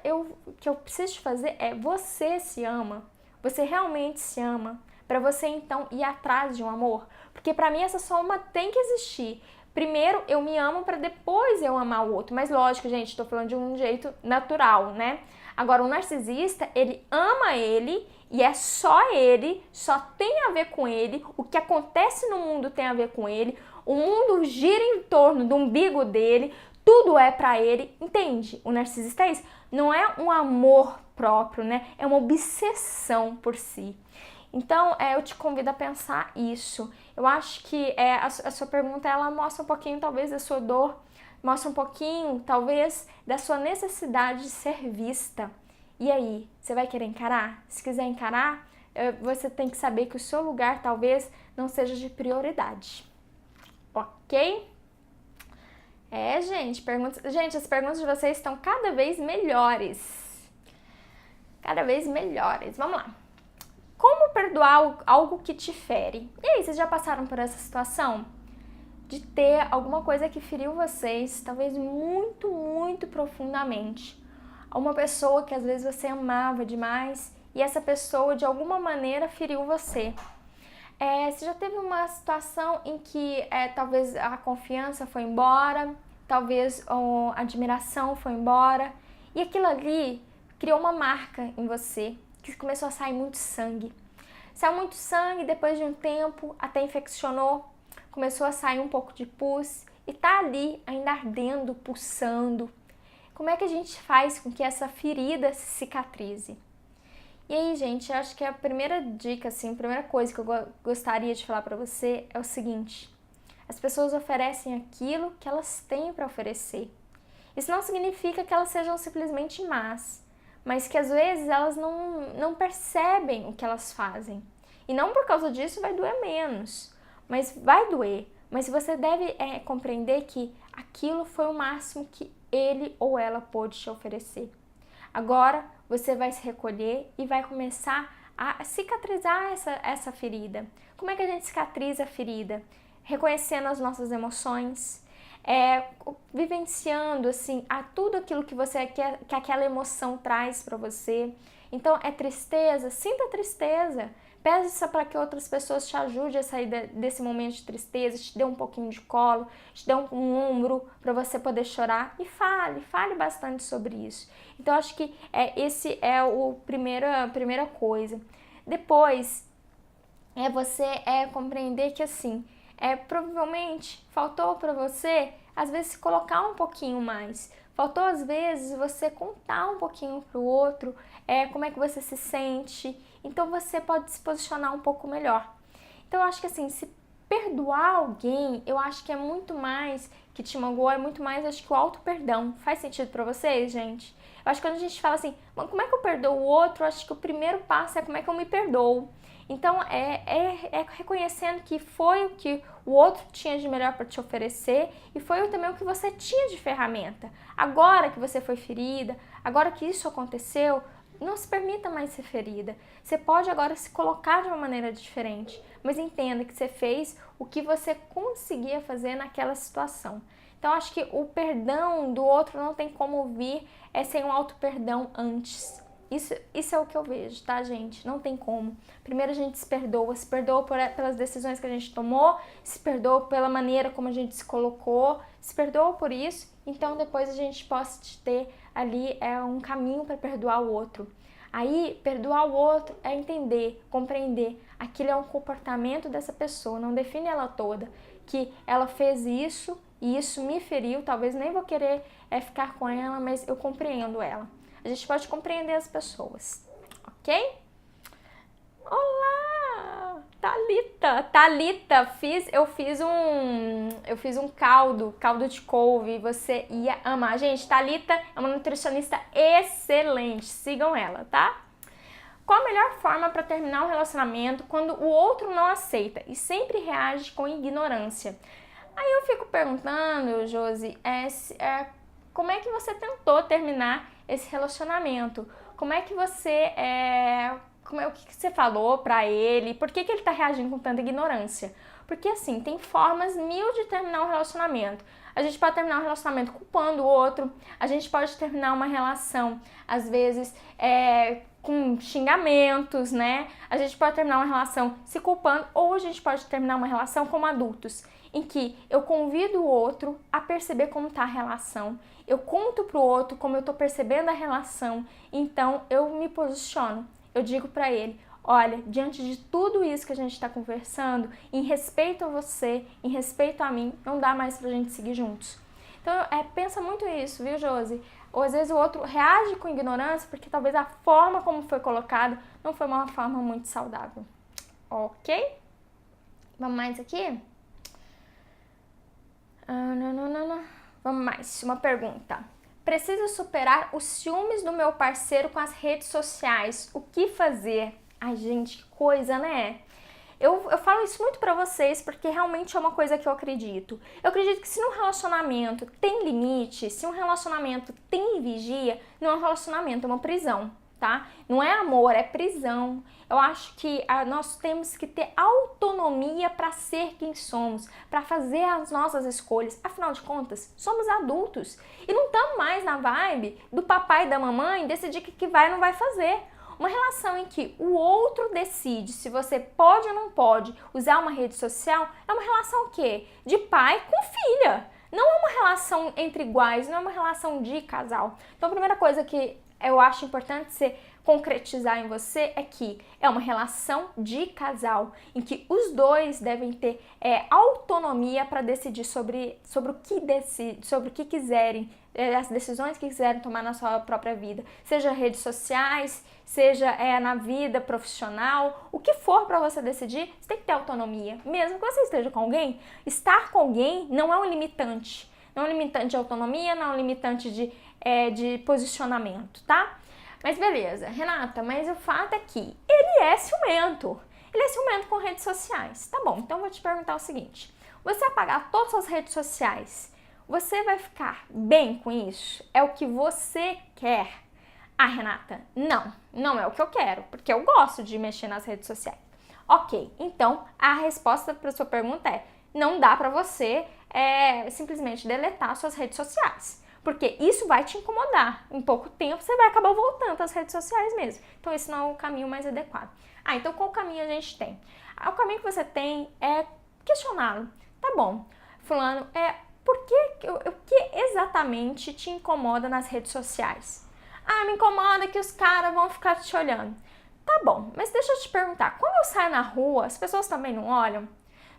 que eu preciso te fazer é: você se ama? Você realmente se ama? Para você então ir atrás de um amor? Porque para mim essa soma tem que existir. Primeiro eu me amo para depois eu amar o outro. Mas lógico, gente, estou falando de um jeito natural, né? Agora o narcisista, ele ama ele e é só ele, só tem a ver com ele. O que acontece no mundo tem a ver com ele. O mundo gira em torno do umbigo dele. Tudo é pra ele, entende? O narcisista é isso. Não é um amor próprio, né? É uma obsessão por si. Então, eu te convido a pensar isso. Eu acho que a sua pergunta, ela mostra um pouquinho, talvez, da sua dor, mostra um pouquinho, talvez, da sua necessidade de ser vista. E aí, você vai querer encarar? Se quiser encarar, você tem que saber que o seu lugar, talvez, não seja de prioridade. Ok? Gente, gente, as perguntas de vocês estão cada vez melhores. Cada vez melhores. Vamos lá. Como perdoar algo que te fere? E aí, vocês já passaram por essa situação? De ter alguma coisa que feriu vocês, talvez muito profundamente. Uma pessoa que às vezes você amava demais e essa pessoa de alguma maneira feriu você. Você já teve uma situação em que talvez a confiança foi embora, talvez a admiração foi embora e aquilo ali criou uma marca em você, que começou a sair muito sangue. Saiu muito sangue, depois de um tempo até infeccionou, começou a sair um pouco de pus e tá ali ainda ardendo, pulsando. Como é que a gente faz com que essa ferida se cicatrize? E aí, gente, eu acho que a primeira dica, assim, a primeira coisa que eu gostaria de falar pra você é o seguinte: as pessoas oferecem aquilo que elas têm para oferecer. Isso não significa que elas sejam simplesmente más, mas que às vezes elas não percebem o que elas fazem. E não por causa disso vai doer menos, mas vai doer. Mas você deve compreender que aquilo foi o máximo que ele ou ela pôde te oferecer. Agora você vai se recolher e vai começar a cicatrizar essa ferida. Como é que a gente cicatriza a ferida? Reconhecendo as nossas emoções, vivenciando assim tudo aquilo que você quer, que aquela emoção traz para você. Então é tristeza, sinta tristeza, peça para que outras pessoas te ajudem a sair desse momento de tristeza, te dê um pouquinho de colo, te dê um ombro para você poder chorar e fale bastante sobre isso. Então acho que esse é a primeira coisa. Depois você compreender que assim, provavelmente faltou para você, às vezes, colocar um pouquinho mais. Faltou, às vezes, você contar um pouquinho pro outro como é que você se sente. Então, você pode se posicionar um pouco melhor. Então, eu acho que assim, se perdoar alguém, eu acho que é muito mais que te magoou é muito mais, acho que o auto-perdão. Faz sentido pra vocês, gente? Eu acho que quando a gente fala assim, como é que eu perdoo o outro, eu acho que o primeiro passo é como é que eu me perdoo. Então, é reconhecendo que foi o que o outro tinha de melhor para te oferecer e foi também o que você tinha de ferramenta. Agora que você foi ferida, agora que isso aconteceu, não se permita mais ser ferida. Você pode agora se colocar de uma maneira diferente, mas entenda que você fez o que você conseguia fazer naquela situação. Então, acho que o perdão do outro não tem como vir sem um auto-perdão antes. Isso é o que eu vejo, tá, gente? Não tem como. Primeiro a gente se perdoa pelas decisões que a gente tomou, se perdoa pela maneira como a gente se colocou, se perdoa por isso, então depois a gente possa ter ali um caminho para perdoar o outro. Aí, perdoar o outro é entender, compreender, aquilo é um comportamento dessa pessoa, não define ela toda, que ela fez isso e isso me feriu, talvez nem vou querer ficar com ela, mas eu compreendo ela. A gente pode compreender as pessoas, ok? Olá, Thalita, eu fiz um caldo de couve, você ia amar. Gente, Thalita é uma nutricionista excelente, sigam ela, tá? Qual a melhor forma para terminar um relacionamento quando o outro não aceita e sempre reage com ignorância? Aí eu fico perguntando, Josi, como é que você tentou terminar esse relacionamento? Como é que você o que você falou pra ele? Por que ele tá reagindo com tanta ignorância? Porque assim, tem formas mil de terminar um relacionamento. A gente pode terminar um relacionamento culpando o outro, a gente pode terminar uma relação, às vezes, com xingamentos, né? A gente pode terminar uma relação se culpando, ou a gente pode terminar uma relação como adultos, em que eu convido o outro a perceber como tá a relação, eu conto pro outro como eu tô percebendo a relação, então eu me posiciono, eu digo pra ele, olha, diante de tudo isso que a gente tá conversando, em respeito a você, em respeito a mim, não dá mais pra gente seguir juntos. Então, pensa muito isso, viu, Josi? Ou às vezes o outro reage com ignorância porque talvez a forma como foi colocado não foi uma forma muito saudável. Ok? Vamos mais aqui? Vamos mais, uma pergunta. Preciso superar os ciúmes do meu parceiro com as redes sociais. O que fazer? Ai, gente, que coisa, né? Eu falo isso muito pra vocês porque realmente é uma coisa que eu acredito. Eu acredito que se um relacionamento tem limite, se um relacionamento tem vigia, não é um relacionamento, é uma prisão, tá? Não é amor, é prisão. Eu acho que nós temos que ter autonomia para ser quem somos, para fazer as nossas escolhas. Afinal de contas, somos adultos e não estamos mais na vibe do papai e da mamãe decidir o que vai ou não vai fazer. Uma relação em que o outro decide se você pode ou não pode usar uma rede social é uma relação o quê? De pai com filha. Não é uma relação entre iguais, não é uma relação de casal. Então a primeira coisa que eu acho importante você concretizar em você é que é uma relação de casal, em que os dois devem ter autonomia para decidir sobre o que quiserem, as decisões que quiserem tomar na sua própria vida, seja redes sociais, seja na vida profissional, o que for para você decidir, você tem que ter autonomia. Mesmo que você esteja com alguém, estar com alguém não é um limitante. Não é um limitante de autonomia, não é um limitante de posicionamento, tá? Mas beleza, Renata, mas o fato é que ele é ciumento. Ele é ciumento com redes sociais. Tá bom, então eu vou te perguntar o seguinte. Você apagar todas as redes sociais, você vai ficar bem com isso? É o que você quer? Ah, Renata, não é o que eu quero, porque eu gosto de mexer nas redes sociais. Ok, então a resposta para sua pergunta é, não dá para você simplesmente deletar suas redes sociais. Porque isso vai te incomodar. Em pouco tempo você vai acabar voltando às redes sociais mesmo. Então esse não é o caminho mais adequado. Então qual caminho a gente tem? O caminho que você tem é questioná-lo. Tá bom, fulano, o que exatamente te incomoda nas redes sociais? Ah, me incomoda que os caras vão ficar te olhando. Tá bom, mas deixa eu te perguntar, quando eu saio na rua, as pessoas também não olham?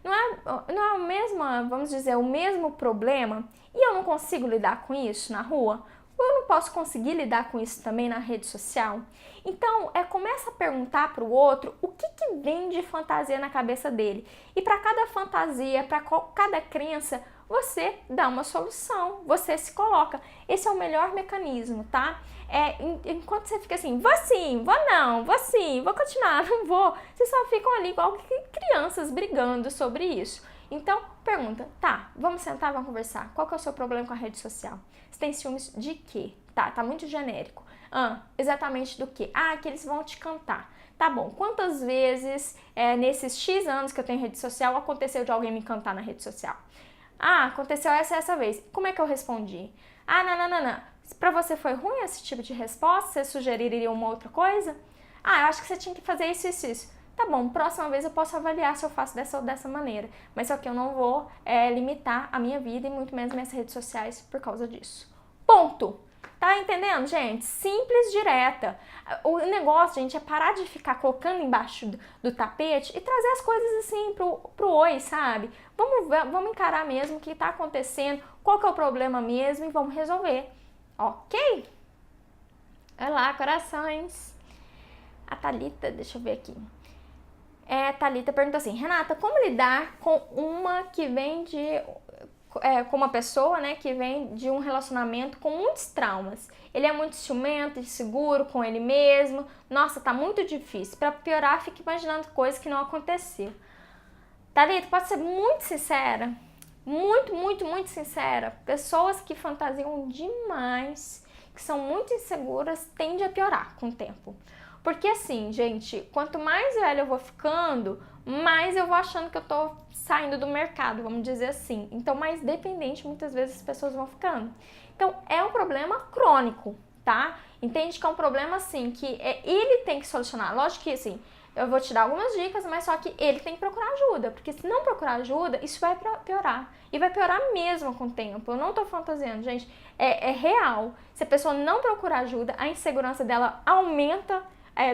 Não é o mesmo, vamos dizer, o mesmo problema e eu não consigo lidar com isso na rua? Ou eu não posso conseguir lidar com isso também na rede social? Então, começa a perguntar para o outro o que vem de fantasia na cabeça dele. E para cada fantasia, para cada crença, você dá uma solução, você se coloca. Esse é o melhor mecanismo, tá? Enquanto você fica assim, vou sim, vou não, vou sim, vou continuar, não vou, vocês só ficam ali igual crianças brigando sobre isso. Então, pergunta, tá, vamos sentar, vamos conversar. Qual que é o seu problema com a rede social? Você tem ciúmes de quê? Tá muito genérico. Exatamente do quê? Que eles vão te cantar. Tá bom, quantas vezes nesses X anos que eu tenho rede social aconteceu de alguém me cantar na rede social? Aconteceu essa vez. Como é que eu respondi? Não. Pra você foi ruim esse tipo de resposta? Você sugeriria uma outra coisa? Eu acho que você tinha que fazer isso. Tá bom, próxima vez eu posso avaliar se eu faço dessa ou dessa maneira. Mas só que eu não vou limitar a minha vida e muito menos minhas redes sociais por causa disso. Ponto! Tá entendendo, gente? Simples, direta. O negócio, gente, é parar de ficar colocando embaixo do tapete e trazer as coisas assim pro oi, sabe? Vamos encarar mesmo o que tá acontecendo, qual que é o problema mesmo e vamos resolver. Ok? Olha lá, corações. A Thalita, deixa eu ver aqui. Thalita perguntou assim, Renata, como lidar com com uma pessoa, né, que vem de um relacionamento com muitos traumas. Ele é muito ciumento, inseguro com ele mesmo. Nossa, tá muito difícil. Pra piorar, fica imaginando coisas que não aconteceram. Thalita, pode ser muito sincera? Muito sincera. Pessoas que fantasiam demais, que são muito inseguras, tendem a piorar com o tempo. Porque assim, gente, quanto mais velha eu vou ficando, mais eu vou achando que eu tô saindo do mercado, vamos dizer assim. Então, mais dependente muitas vezes as pessoas vão ficando. Então, é um problema crônico, tá? Entende que é um problema, assim, que ele tem que solucionar. Lógico que, assim, eu vou te dar algumas dicas, mas só que ele tem que procurar ajuda. Porque se não procurar ajuda, isso vai piorar. E vai piorar mesmo com o tempo. Eu não tô fantasiando, gente. É real. Se a pessoa não procurar ajuda, a insegurança dela aumenta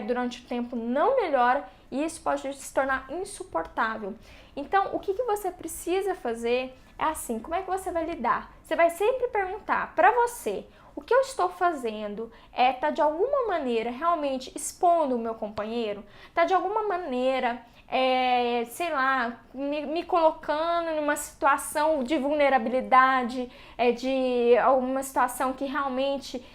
durante o tempo, não melhora e isso pode se tornar insuportável. Então, o que você precisa fazer é assim, como é que você vai lidar? Você vai sempre perguntar para você, o que eu estou fazendo tá de alguma maneira realmente expondo o meu companheiro? Tá de alguma maneira, sei lá, me colocando numa situação de vulnerabilidade, de alguma situação que realmente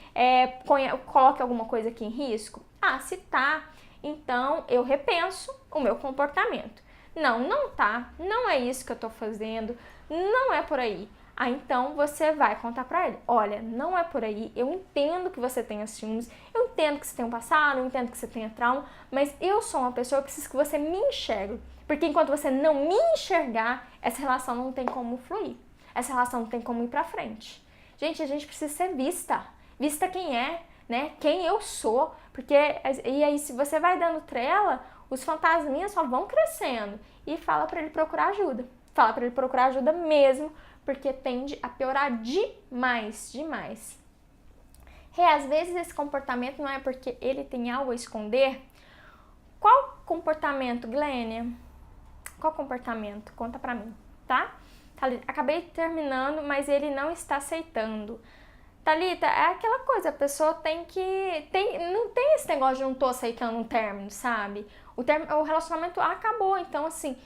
coloque alguma coisa aqui em risco? Se tá, então eu repenso o meu comportamento. Não tá, não é isso que eu tô fazendo, não é por aí. Então você vai contar pra ele, olha, não é por aí, eu entendo que você tenha ciúmes, eu entendo que você tenha um passado, eu entendo que você tenha trauma, mas eu sou uma pessoa que preciso que você me enxergue, porque enquanto você não me enxergar, essa relação não tem como fluir, essa relação não tem como ir pra frente. Gente, a gente precisa ser vista quem é, né? Quem eu sou, porque e aí se você vai dando trela, os fantasminhas só vão crescendo e fala pra ele procurar ajuda. Fala pra ele procurar ajuda mesmo, porque tende a piorar demais. Às vezes esse comportamento não é porque ele tem algo a esconder. Qual comportamento, Glênia? Qual comportamento? Conta pra mim, tá? Acabei terminando, mas ele não está aceitando. Thalita, é aquela coisa, a pessoa não tem esse negócio de não tô aceitando um término, sabe? O relacionamento acabou, então assim,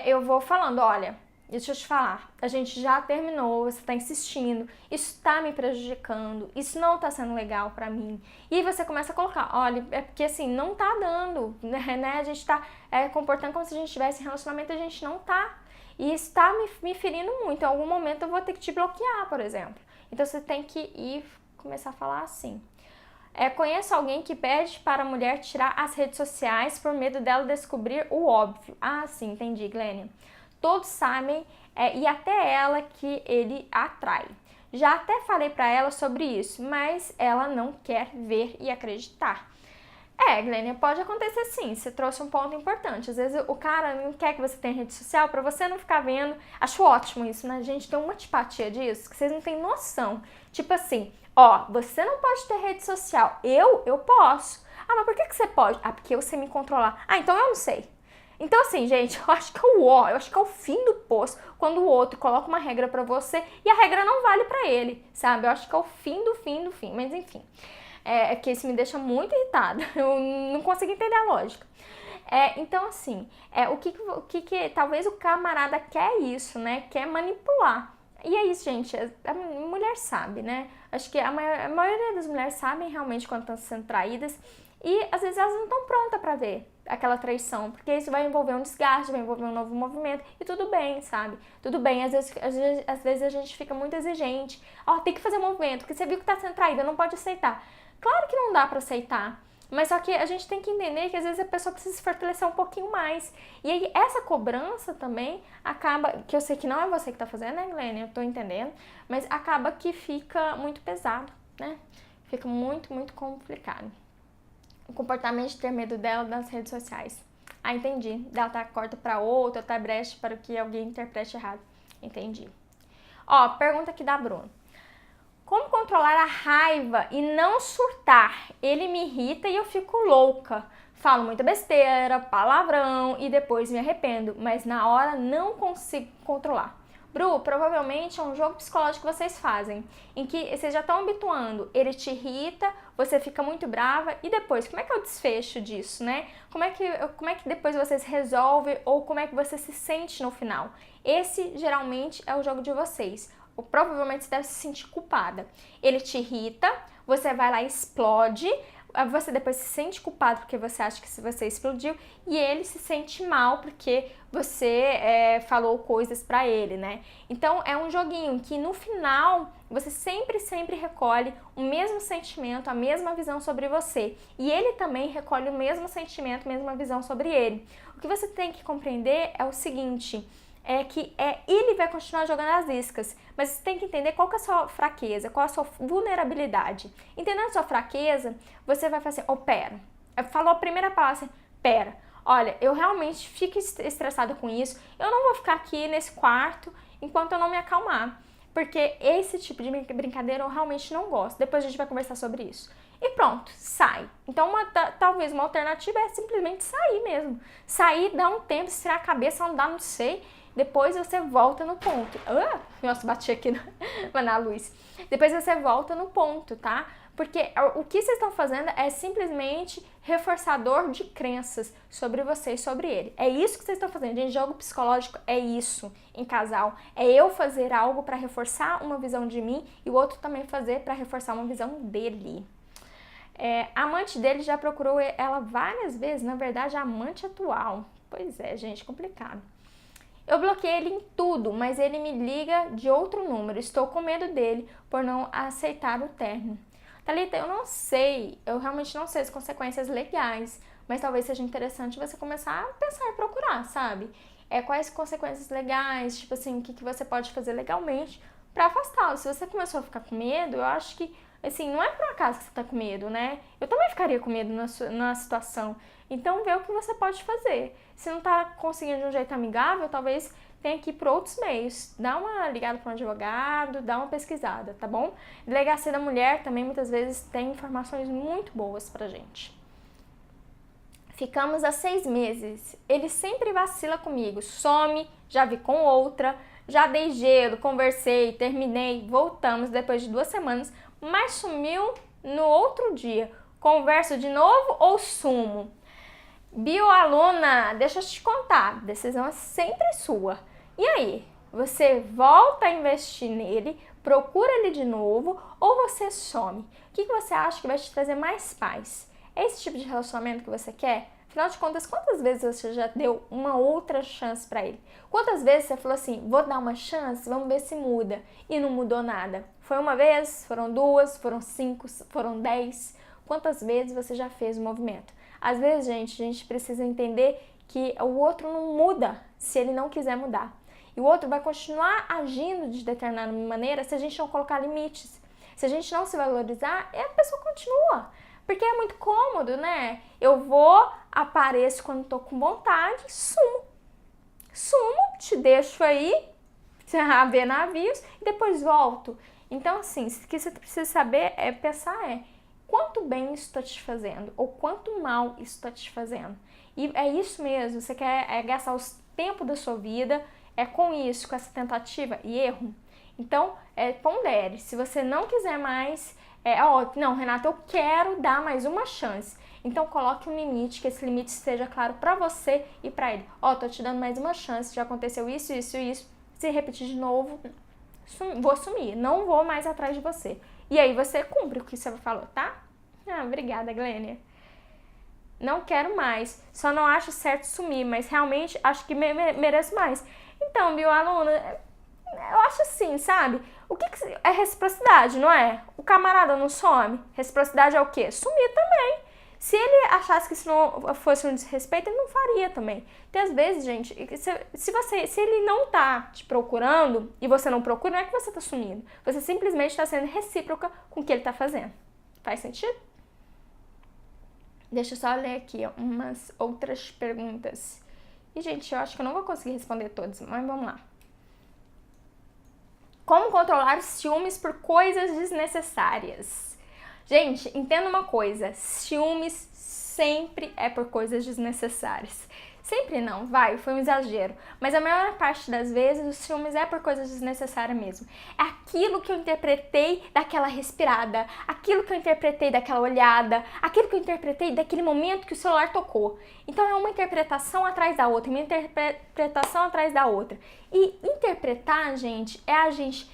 eu vou falando, olha, deixa eu te falar, a gente já terminou, você tá insistindo, isso tá me prejudicando, isso não tá sendo legal pra mim. E aí você começa a colocar, olha, é porque assim, não tá dando, né? A gente tá comportando como se a gente tivesse em relacionamento, a gente não tá. E isso tá me ferindo muito, em algum momento eu vou ter que te bloquear, por exemplo. Então você tem que começar a falar assim. Conheço alguém que pede para a mulher tirar as redes sociais por medo dela descobrir o óbvio. Sim, entendi, Glênia. Todos sabem, e até ela, que ele atrai. Já até falei para ela sobre isso, mas ela não quer ver e acreditar. Glênia, pode acontecer sim, você trouxe um ponto importante. Às vezes o cara não quer que você tenha rede social pra você não ficar vendo. Acho ótimo isso, né? Gente, tem uma antipatia disso que vocês não têm noção. Tipo assim, você não pode ter rede social. Eu posso. Mas por que você pode? Porque eu sei me controlar. Então eu não sei. Então assim, gente, eu acho que eu acho que é o fim do poço quando o outro coloca uma regra pra você e a regra não vale pra ele, sabe? Eu acho que é o fim do fim, mas enfim. Que isso me deixa muito irritada, eu não consigo entender a lógica. Então, assim, o que talvez o camarada quer isso, né? Quer manipular. E é isso, gente, a mulher sabe, né? Acho que a maioria das mulheres sabem realmente quando estão sendo traídas e às vezes elas não estão prontas pra ver aquela traição, porque isso vai envolver um desgaste, vai envolver um novo movimento e tudo bem, sabe? Tudo bem, às vezes a gente fica muito exigente, tem que fazer um movimento, porque você viu que tá sendo traída, não pode aceitar. Claro que não dá pra aceitar, mas só que a gente tem que entender que às vezes a pessoa precisa se fortalecer um pouquinho mais. E aí essa cobrança também acaba, que eu sei que não é você que tá fazendo, né, Glênia? Eu tô entendendo, mas acaba que fica muito pesado, né? Fica muito, muito complicado. O comportamento de ter medo dela nas redes sociais. Entendi. Dela tá corta pra outra, tá brecha para que alguém interprete errado. Entendi. Pergunta aqui da Bruna. Como controlar a raiva e não surtar? Ele me irrita e eu fico louca. Falo muita besteira, palavrão e depois me arrependo, mas na hora não consigo controlar. Bru, provavelmente é um jogo psicológico que vocês fazem, em que vocês já estão habituando, ele te irrita, você fica muito brava e depois, como é que é o desfecho disso, né? Como é que depois vocês resolvem ou como é que você se sente no final? Esse geralmente é o jogo de vocês. Ou provavelmente você deve se sentir culpada. Ele te irrita, você vai lá e explode, você depois se sente culpado porque você acha que você explodiu e ele se sente mal porque você falou coisas pra ele, né? Então é um joguinho que no final você sempre recolhe o mesmo sentimento, a mesma visão sobre você e ele também recolhe o mesmo sentimento, a mesma visão sobre ele. O que você tem que compreender é o seguinte, ele vai continuar jogando as iscas, mas você tem que entender qual que é a sua fraqueza, qual é a sua vulnerabilidade. Entendendo a sua fraqueza, você vai fazer, pera, falou a primeira palavra assim, pera, olha, eu realmente fico estressada com isso, eu não vou ficar aqui nesse quarto enquanto eu não me acalmar, porque esse tipo de brincadeira eu realmente não gosto, depois a gente vai conversar sobre isso. E pronto, sai. Então, talvez uma alternativa é simplesmente sair mesmo. Sair, dar um tempo, estirar a cabeça, andar, não sei. Depois você volta no ponto. Nossa, bati aqui na luz. Depois você volta no ponto, tá? Porque o que vocês estão fazendo é simplesmente reforçador de crenças sobre você e sobre ele. É isso que vocês estão fazendo. Gente, jogo psicológico é isso em casal. É eu fazer algo para reforçar uma visão de mim e o outro também fazer para reforçar uma visão dele. A amante dele já procurou ela várias vezes, na verdade a amante atual. Pois é, gente, complicado. Eu bloqueei ele em tudo, mas ele me liga de outro número. Estou com medo dele por não aceitar o término. Thalita, eu não sei, eu realmente não sei as consequências legais, mas talvez seja interessante você começar a pensar e procurar, sabe? Quais consequências legais, tipo assim, o que você pode fazer legalmente para afastá-lo. Se você começou a ficar com medo, eu acho que assim, não é por acaso que você tá com medo, né? Eu também ficaria com medo na situação. Então, vê o que você pode fazer. Se não tá conseguindo de um jeito amigável, talvez tenha que ir por outros meios. Dá uma ligada para um advogado, dá uma pesquisada, tá bom? Delegacia da Mulher também, muitas vezes, tem informações muito boas pra gente. Ficamos há 6 meses. Ele sempre vacila comigo. Some, já vi com outra, já dei gelo, conversei, terminei, voltamos depois de 2 semanas, mas sumiu no outro dia. Converso de novo ou sumo? Bioaluna, deixa eu te contar, a decisão é sempre sua. E aí, você volta a investir nele, procura ele de novo ou você some? O que você acha que vai te trazer mais paz? É esse tipo de relacionamento que você quer? Afinal de contas, quantas vezes você já deu uma outra chance pra ele? Quantas vezes você falou assim, vou dar uma chance, vamos ver se muda, e não mudou nada? Foi uma vez? Foram 2? Foram 5? Foram 10? Quantas vezes você já fez o movimento? Às vezes, a gente precisa entender que o outro não muda se ele não quiser mudar. E o outro vai continuar agindo de determinada maneira se a gente não colocar limites. Se a gente não se valorizar, a pessoa continua. Porque é muito cômodo, né? Eu vou, apareço quando tô com vontade, sumo. Sumo, te deixo aí, a ver navios, e depois volto. Então, assim, o que você precisa saber pensar quanto bem isso está te fazendo, ou quanto mal isso está te fazendo. E é isso mesmo, você quer gastar o tempo da sua vida, com isso, com essa tentativa e erro. Então, pondere, se você não quiser mais... não, Renata, eu quero dar mais uma chance. Então coloque um limite, que esse limite esteja claro pra você e pra ele. Tô te dando mais uma chance, já aconteceu isso, isso e isso. Se repetir de novo, vou sumir, não vou mais atrás de você. E aí você cumpre o que você falou, tá? Ah, obrigada, Glênia. Não quero mais, só não acho certo sumir, mas realmente acho que mereço mais. Então, meu aluno, eu acho assim, sabe? O que é reciprocidade, não é? O camarada não some. Reciprocidade é o quê? Sumir também. Se ele achasse que isso não fosse um desrespeito, ele não faria também. Então, às vezes, gente, se ele não tá te procurando e você não procura, não é que você tá sumindo. Você simplesmente está sendo recíproca com o que ele tá fazendo. Faz sentido? Deixa eu só ler aqui, ó, umas outras perguntas. E, gente, eu acho que eu não vou conseguir responder todas, mas vamos lá. Como controlar os ciúmes por coisas desnecessárias? Gente, entenda uma coisa, ciúmes sempre é por coisas desnecessárias. Sempre não, foi um exagero. Mas a maior parte das vezes os ciúmes é por coisas desnecessárias mesmo. É aquilo que eu interpretei daquela respirada, aquilo que eu interpretei daquela olhada, aquilo que eu interpretei daquele momento que o celular tocou. Então é uma interpretação atrás da outra, uma interpretação atrás da outra. E interpretar, gente, é a gente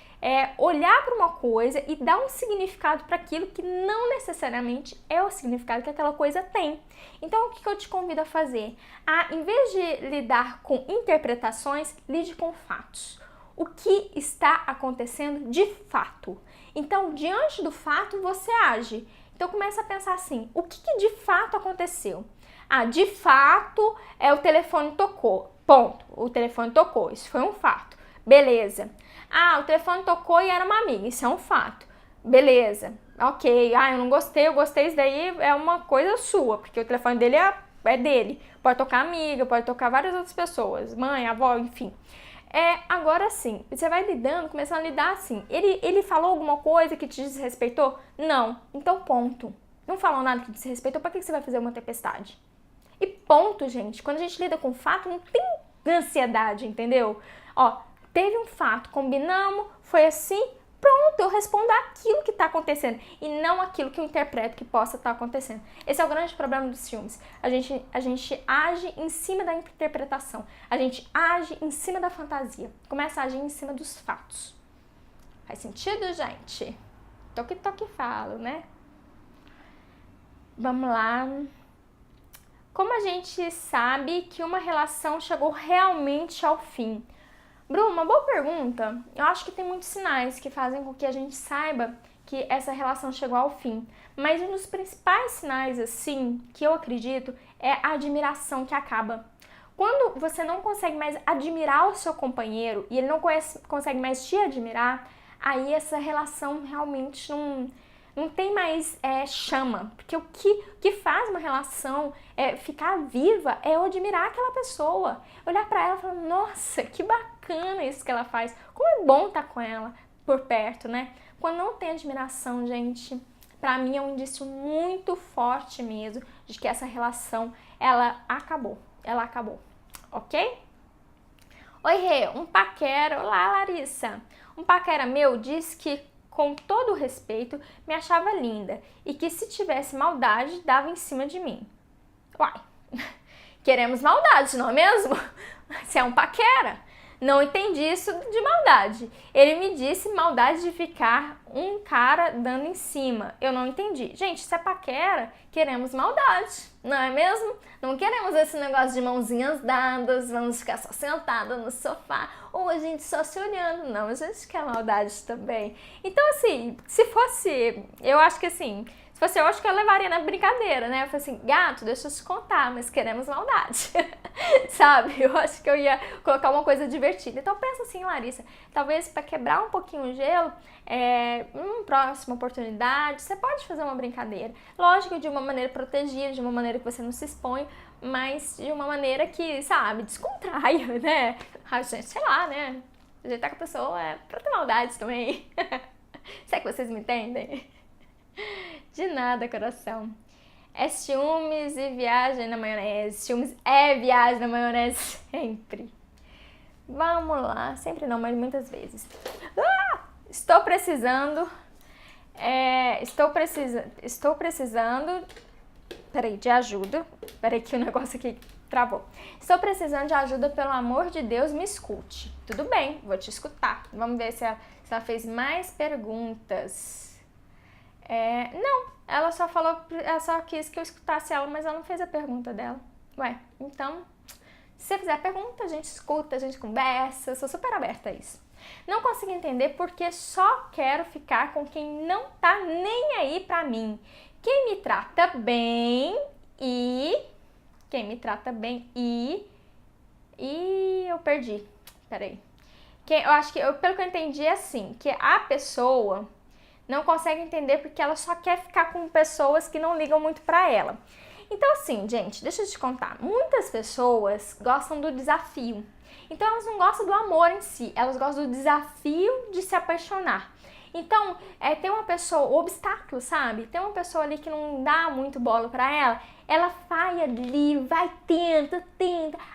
olhar para uma coisa e dar um significado para aquilo que não necessariamente é o significado que aquela coisa tem. Então, o que eu te convido a fazer? Em vez de lidar com interpretações, lide com fatos. O que está acontecendo de fato? Então, diante do fato, você age. Então, começa a pensar assim, o que de fato aconteceu? De fato, o telefone tocou. Ponto. O telefone tocou. Isso foi um fato. Beleza. O telefone tocou e era uma amiga, isso é um fato. Beleza, ok. Eu não gostei, eu gostei, isso daí é uma coisa sua, porque o telefone dele é dele. Pode tocar amiga, pode tocar várias outras pessoas, mãe, avó, enfim. Agora sim, você vai lidando, começando a lidar assim. Ele falou alguma coisa que te desrespeitou? Não. Então ponto. Não falou nada que te desrespeitou, pra que você vai fazer uma tempestade? E ponto, gente. Quando a gente lida com fato, não tem ansiedade, entendeu? Teve um fato, combinamos, foi assim, pronto, eu respondo aquilo que está acontecendo e não aquilo que eu interpreto que possa estar acontecendo. Esse é o grande problema dos ciúmes. A gente age em cima da interpretação, a gente age em cima da fantasia, começa a agir em cima dos fatos. Faz sentido, gente? Toque, falo, né? Vamos lá. Como a gente sabe que uma relação chegou realmente ao fim? Bruno, uma boa pergunta. Eu acho que tem muitos sinais que fazem com que a gente saiba que essa relação chegou ao fim. Mas um dos principais sinais, assim, que eu acredito, é a admiração que acaba. Quando você não consegue mais admirar o seu companheiro e ele não consegue mais te admirar, aí essa relação realmente não tem mais chama. Porque o que faz uma relação ficar viva é eu admirar aquela pessoa. Olhar pra ela e falar, nossa, que bacana isso que ela faz. Como é bom estar com ela por perto, né? Quando não tem admiração, gente, pra mim é um indício muito forte mesmo de que essa relação, ela acabou. Ela acabou, ok? Oi, Rê, um paquera... Olá, Larissa. Um paquera meu disse que com todo o respeito, me achava linda e que se tivesse maldade, dava em cima de mim. Uai, queremos maldade, não é mesmo? Você é um paquera. Não entendi isso de maldade. Ele me disse maldade de ficar um cara dando em cima. Eu não entendi. Gente, se é paquera, queremos maldade, não é mesmo? Não queremos esse negócio de mãozinhas dadas, vamos ficar só sentada no sofá, ou a gente só se olhando. Não, a gente quer maldade também. Então, assim, se fosse, eu acho que assim, se fosse eu, acho que eu levaria na brincadeira, né? Eu falei assim, gato, deixa eu te contar, mas queremos maldade. Sabe? Eu acho que eu ia colocar uma coisa divertida. Então pensa assim, Larissa, talvez para quebrar um pouquinho o gelo, uma próxima oportunidade, você pode fazer uma brincadeira. Lógico, de uma maneira protegida, de uma maneira que você não se expõe, mas de uma maneira que, sabe, descontraia, né? A gente, sei lá, né? Ajeitar com a pessoa é pra ter maldade também. Será que vocês me entendem? De nada, coração. É ciúmes e viagem na maionese. Ciúmes é viagem na maionese sempre. Vamos lá. Sempre não, mas muitas vezes. Estou precisando... Estou precisando... Peraí, de ajuda. Peraí que o negócio aqui travou. Estou precisando de ajuda, pelo amor de Deus, me escute. Tudo bem, vou te escutar. Vamos ver se Se ela fez mais perguntas. Não, ela só falou, ela só quis que eu escutasse ela, mas ela não fez a pergunta dela. Ué, então, se você fizer a pergunta, a gente escuta, a gente conversa, eu sou super aberta a isso. Não consigo entender porque só quero ficar com quem não tá nem aí pra mim. Quem me trata bem e... eu perdi. Peraí. Eu acho que, pelo que eu entendi, é assim, que a pessoa não consegue entender porque ela só quer ficar com pessoas que não ligam muito pra ela. Então assim, gente, deixa eu te contar. Muitas pessoas gostam do desafio. Então elas não gostam do amor em si, elas gostam do desafio de se apaixonar. Então, tem uma pessoa, o obstáculo, sabe? Tem uma pessoa ali que não dá muito bola pra ela vai ali, vai, tenta,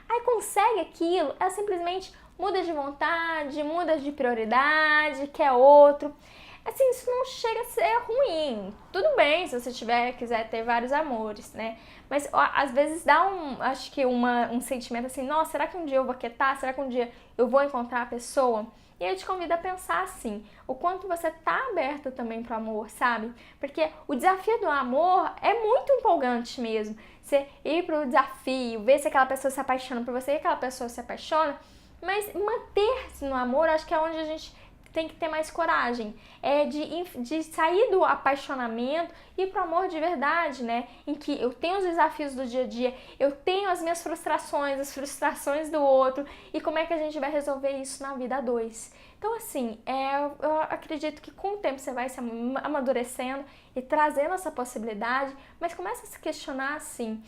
aí consegue aquilo, ela simplesmente muda de vontade, muda de prioridade, quer outro. Assim, isso não chega a ser ruim. Tudo bem se você quiser ter vários amores, né? Mas às vezes dá acho que um sentimento assim, nossa, será que um dia eu vou quietar? Será que um dia eu vou encontrar a pessoa? E eu te convido a pensar assim, o quanto você tá aberta também pro amor, sabe? Porque o desafio do amor é muito empolgante mesmo. Você ir pro desafio, ver se aquela pessoa se apaixona por você e aquela pessoa se apaixona, mas manter-se no amor, acho que é onde a gente tem que ter mais coragem, de sair do apaixonamento e ir pro amor de verdade, né? Em que eu tenho os desafios do dia a dia, eu tenho as minhas frustrações, as frustrações do outro, e como é que a gente vai resolver isso na vida a dois. Então, assim, eu acredito que com o tempo você vai se amadurecendo e trazendo essa possibilidade, mas começa a se questionar assim,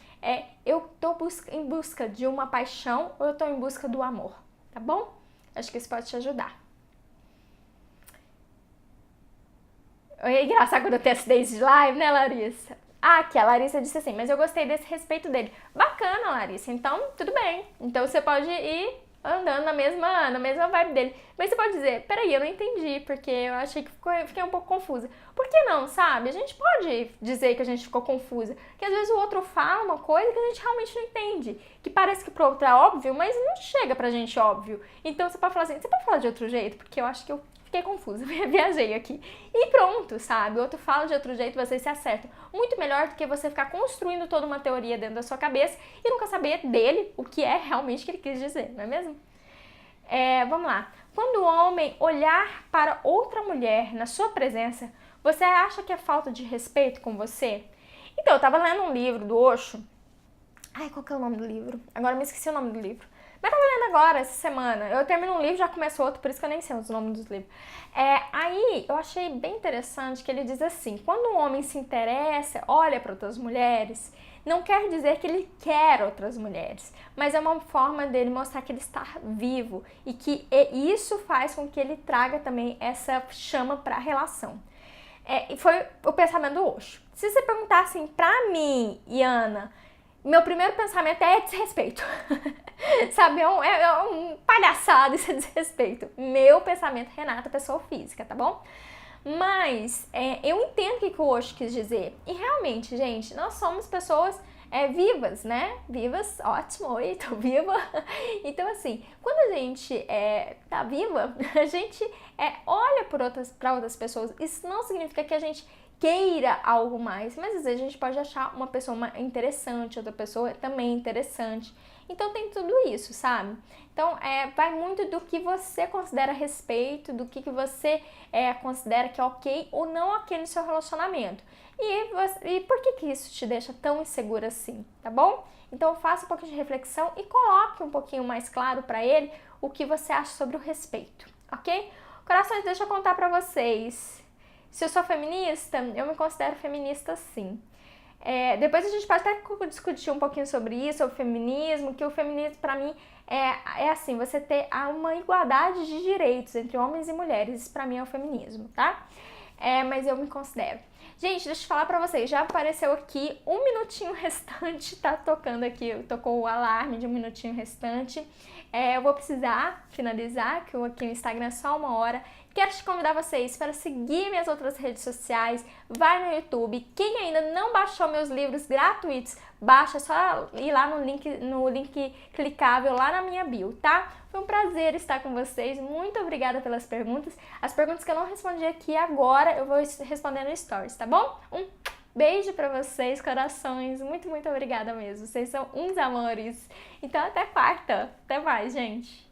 eu tô em busca de uma paixão ou eu tô em busca do amor, tá bom? Acho que isso pode te ajudar. É engraçado quando eu tenho acidente de live, né, Larissa? Que a Larissa disse assim, mas eu gostei desse respeito dele. Bacana, Larissa, então tudo bem. Então você pode ir andando na mesma vibe dele. Mas você pode dizer, peraí, eu não entendi, porque eu achei que fiquei um pouco confusa. Por que não, sabe? A gente pode dizer que a gente ficou confusa. Porque às vezes o outro fala uma coisa que a gente realmente não entende. Que parece que pro outro é óbvio, mas não chega pra gente óbvio. Então você pode falar assim, você pode falar de outro jeito? Porque eu acho que eu fiquei confusa, viajei aqui. E pronto, sabe? O outro fala de outro jeito, vocês se acertam. Muito melhor do que você ficar construindo toda uma teoria dentro da sua cabeça e nunca saber dele o que é realmente que ele quis dizer, não é mesmo? Vamos lá. Quando o homem olhar para outra mulher na sua presença, você acha que é falta de respeito com você? Então, eu tava lendo um livro do Osho. Qual que é o nome do livro? Agora eu me esqueci o nome do livro. Mas eu tava lendo agora, essa semana. Eu termino um livro, já começo outro, por isso que eu nem sei os nomes dos livros. Aí eu achei bem interessante que ele diz assim, quando um homem se interessa, olha para outras mulheres, não quer dizer que ele quer outras mulheres, mas é uma forma dele mostrar que ele está vivo e que isso faz com que ele traga também essa chama para a relação. E foi o pensamento do Osho. Se você perguntar assim pra mim, Iana, meu primeiro pensamento é desrespeito. Sabe, é um palhaçado, isso é desrespeito. Meu pensamento, Renata, pessoa física, tá bom? Mas eu entendo o que o Osho quis dizer. E realmente, gente, nós somos pessoas vivas, né? Vivas, ótimo, oi, tô viva. Então, assim, quando a gente tá viva, a gente olha para outras pessoas. Isso não significa que a gente queira algo mais, mas às vezes a gente pode achar uma pessoa interessante, outra pessoa também interessante. Então tem tudo isso, sabe? Então vai muito do que você considera respeito, do que você considera que é ok ou não ok no seu relacionamento. E por que isso te deixa tão insegura assim, tá bom? Então faça um pouquinho de reflexão e coloque um pouquinho mais claro para ele o que você acha sobre o respeito, ok? Corações, deixa eu contar pra vocês. Se eu sou feminista, eu me considero feminista sim. Depois a gente pode até discutir um pouquinho sobre isso, sobre o feminismo, que o feminismo pra mim é assim, você ter uma igualdade de direitos entre homens e mulheres, isso pra mim é o feminismo, tá? Mas eu me considero. Gente, deixa eu falar pra vocês, já apareceu aqui um minutinho restante, tá tocando aqui, tocou o alarme de um minutinho restante. Eu vou precisar finalizar, que aqui no Instagram é só 1 hora. Quero te convidar vocês para seguir minhas outras redes sociais, vai no YouTube. Quem ainda não baixou meus livros gratuitos, baixa, é só ir lá no link clicável lá na minha bio, tá? Foi um prazer estar com vocês, muito obrigada pelas perguntas. As perguntas que eu não respondi aqui agora, eu vou responder no Stories, tá bom? Um beijo pra vocês, corações, muito obrigada mesmo, vocês são uns amores. Então até quarta, até mais, gente!